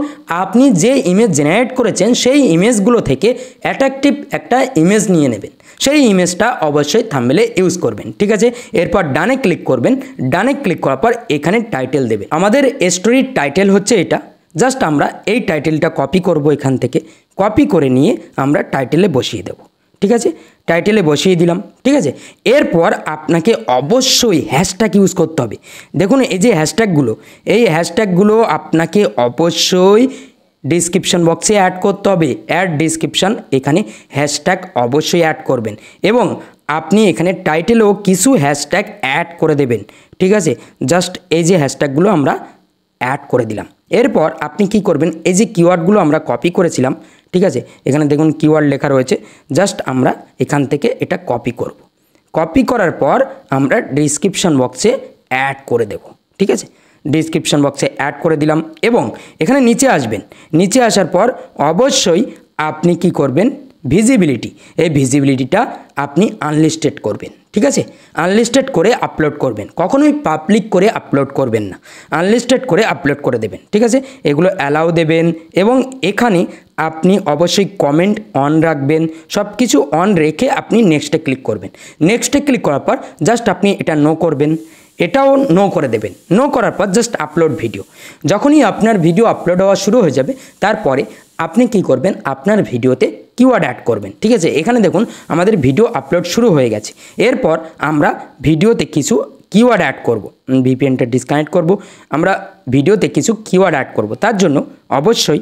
Speaker 1: আপনি যে ইমেজ জেনারেট করেছেন সেই ইমেজগুলো থেকে অ্যাট্রাকটিভ একটা ইমেজ নিয়ে নেবেন। সেই ইমেজটা অবশ্যই থাম্বনেলে ইউজ করবেন, ঠিক আছে। এরপর ডানে ক্লিক করবেন। ডানে ক্লিক করার পর এখানে টাইটেল দেবেন। আমাদের স্টোরির টাইটেল হচ্ছে এটা। জাস্ট আমরা এই টাইটেলটা কপি করব, এখান থেকে কপি করে নিয়ে আমরা টাইটেলে বসিয়ে দেব, ঠিক আছে। টাইটেলে বসিয়ে দিলাম, ঠিক আছে। এরপর আপনাকে অবশ্যই হ্যাশট্যাগ ইউজ করতে হবে। দেখুন এই যে হ্যাশট্যাগুলো, এই হ্যাশট্যাগুলো আপনাকে অবশ্যই ডিসক্রিপশন বক্সে অ্যাড করতে হবে। অ্যাড ডিসক্রিপশন, এখানে হ্যাশট্যাগ অবশ্যই অ্যাড করবেন এবং আপনি এখানে টাইটেলেও কিছু হ্যাশট্যাগ অ্যাড করে দেবেন, ঠিক আছে। জাস্ট এই যে হ্যাশট্যাগুলো আমরা অ্যাড করে দিলাম। এরপর আপনি কি করবেন, এই যে কিওয়ার্ডগুলো আমরা কপি করেছিলাম, ঠিক আছে, এখানে দেখুন কিওয়ার্ড লেখা রয়েছে। জাস্ট আমরা এখান থেকে এটা কপি করব। কপি করার পর আমরা ডিসক্রিপশন বক্সে অ্যাড করে দেব, ঠিক আছে। ডিসক্রিপশন বক্সে অ্যাড করে দিলাম এবং এখানে নিচে আসবেন। নিচে আসার পর অবশ্যই আপনি কি করবেন, ভিজিবিলিটি, এই ভিজিবিলিটিটা আপনি আনলিস্টেড করবেন, ঠিক আছে। আনলিস্টেড করে আপলোড করবেন, কখনোই পাবলিক করে আপলোড করবেন না, আনলিস্টেড করে আপলোড করে দেবেন, ঠিক আছে। এগুলো অ্যালাউ দেবেন এবং এখানে আপনি অবশ্যই কমেন্ট অন রাখবেন। সব কিছু অন রেখে আপনি নেক্সটে ক্লিক করবেন। নেক্সটে ক্লিক করার পর জাস্ট আপনি এটা নো করবেন, এটাও নো করে দেবেন। নো করার পর জাস্ট আপলোড ভিডিও। যখনই আপনার ভিডিও আপলোড হওয়া শুরু হয়ে যাবে তারপরে আপনি কি করবেন, আপনার ভিডিওতে কিওয়ার্ড অ্যাড করবেন, ঠিক আছে। এখানে দেখুন আমাদের ভিডিও আপলোড শুরু হয়ে গেছে। এরপর আমরা ভিডিওতে কিছু কিওয়ার্ড অ্যাড করব। ভিপিএনটা ডিসকানেক্ট করব। আমরা ভিডিওতে কিছু কিওয়ার্ড অ্যাড করব। তার জন্য অবশ্যই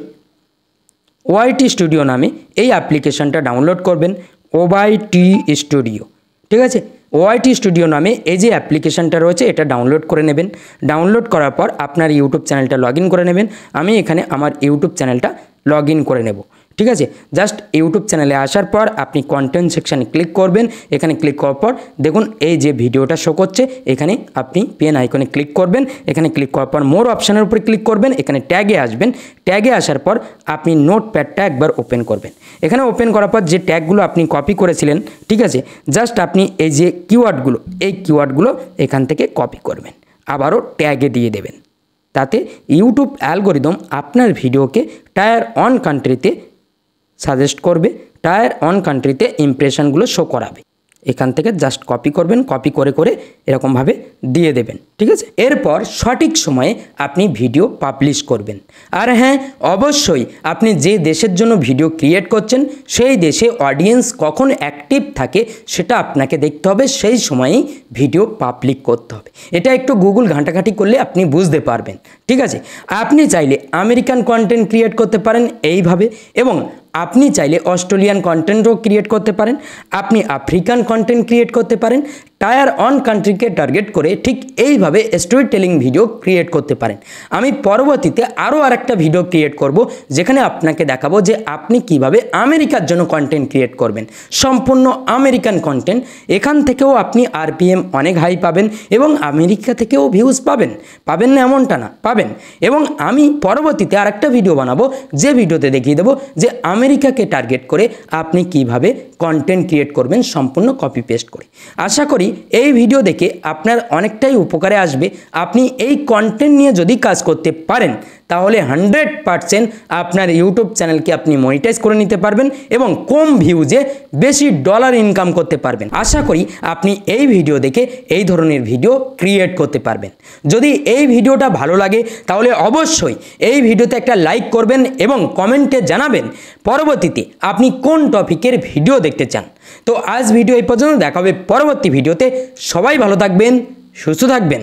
Speaker 1: ওআইটি স্টুডিও নামে এই অ্যাপ্লিকেশনটা ডাউনলোড করবেন। ওআইটি স্টুডিও, ঠিক আছে। ওআইটি স্টুডিও নামে এই যে অ্যাপ্লিকেশনটা রয়েছে এটা ডাউনলোড করে নেবেন। ডাউনলোড করার পর আপনার ইউটিউব চ্যানেলটা লগ ইন করে নেবেন। আমি এখানে আমার ইউটিউব চ্যানেলটা লগ ইন করে নেব, ঠিক আছে। জাস্ট ইউটিউব চ্যানেলে আসার পর আপনি কন্টেন্ট সেকশানে ক্লিক করবেন। এখানে ক্লিক করার পর দেখুন এই যে ভিডিওটা শো করছে, এখানে আপনি পেন আইকনে ক্লিক করবেন। এখানে ক্লিক করার পর মোর অপশানের উপরে ক্লিক করবেন। এখানে ট্যাগে আসবেন। ট্যাগে আসার পর আপনি নোটপ্যাডটা একবার ওপেন করবেন। এখানে ওপেন করার পর যে ট্যাগগুলো আপনি কপি করেছিলেন, ঠিক আছে, জাস্ট আপনি এই যে কিওয়ার্ডগুলো, এই কিওয়ার্ডগুলো এখান থেকে কপি করবেন, আবারও ট্যাগে দিয়ে দেবেন। তাতে ইউটিউব অ্যালগোরিদম আপনার ভিডিওকে টায়ার 1 কান্ট্রিতে সাজেস্ট করবে, টায়ার 1 কান্ট্রিতে ইমপ্রেশনগুলো শো করাবে। এখান থেকে জাস্ট কপি করবেন, কপি করে করে এরকমভাবে দিয়ে দেবেন, ঠিক আছে। এরপর সঠিক সময়ে আপনি ভিডিও পাবলিশ করবেন। আর হ্যাঁ, অবশ্যই আপনি যে দেশের জন্য ভিডিও ক্রিয়েট করছেন সেই দেশে অডিয়েন্স কখন অ্যাক্টিভ থাকে সেটা আপনাকে দেখতে হবে, সেই সময়েই ভিডিও পাবলিক করতে হবে। এটা একটু গুগল ঘাঁটাঘাঁটি করলে আপনি বুঝতে পারবেন, ঠিক আছে। আপনি চাইলে আমেরিকান কন্টেন্ট ক্রিয়েট করতে পারেন এইভাবে, এবং আপনি চাইলে অস্ট্রেলিয়ান কন্টেন্টও ক্রিয়েট করতে পারেন, আপনি আফ্রিকান কন্টেন্ট ক্রিয়েট করতে পারেন, টায়ার 1 কান্ট্রিকে টার্গেট করে ঠিক এইভাবে স্টোরি টেলিং ভিডিও ক্রিয়েট করতে পারেন। আমি পরবর্তীতে আরও আরেকটা ভিডিও ক্রিয়েট করব যেখানে আপনাকে দেখাবো যে আপনি কিভাবে আমেরিকার জন্য কন্টেন্ট ক্রিয়েট করবেন, সম্পূর্ণ আমেরিকান কন্টেন্ট। এখান থেকেও আপনি আরপিএম অনেক হাই পাবেন এবং আমেরিকা থেকেও ভিউজ পাবেন না এমনটা না, পাবেন। এবং আমি পরবর্তীতে আরেকটা ভিডিও বানাবো যে ভিডিওতে দেখিয়ে দেবো যে আমেরিকাকে টার্গেট করে আপনি কিভাবে কন্টেন্ট ক্রিয়েট করবেন সম্পূর্ণ কপি পেস্ট করে। আশা করি এই ভিডিও দেখে আপনার অনেকটাই উপকারে আসবে। আপনি এই কন্টেন্ট নিয়ে যদি কাজ করতে পারেন তাহলে 100% আপনার ইউটিউব চ্যানেলকে আপনি মনিটাইজ করে নিতে পারবেন এবং কম ভিউজে বেশি ডলার ইনকাম করতে পারবেন। আশা করি আপনি এই ভিডিও দেখে এই ধরনের ভিডিও ক্রিয়েট করতে পারবেন। যদি এই ভিডিওটা ভালো লাগে তাহলে অবশ্যই এই ভিডিওতে একটা লাইক করবেন এবং কমেন্টে জানাবেন পরবর্তীতে আপনি কোন টপিকের ভিডিও দেখতে চান। তো আজ ভিডিও এই পর্যন্ত, দেখা হবে পরবর্তী ভিডিওতে। সবাই ভালো থাকবেন, সুস্থ থাকবেন।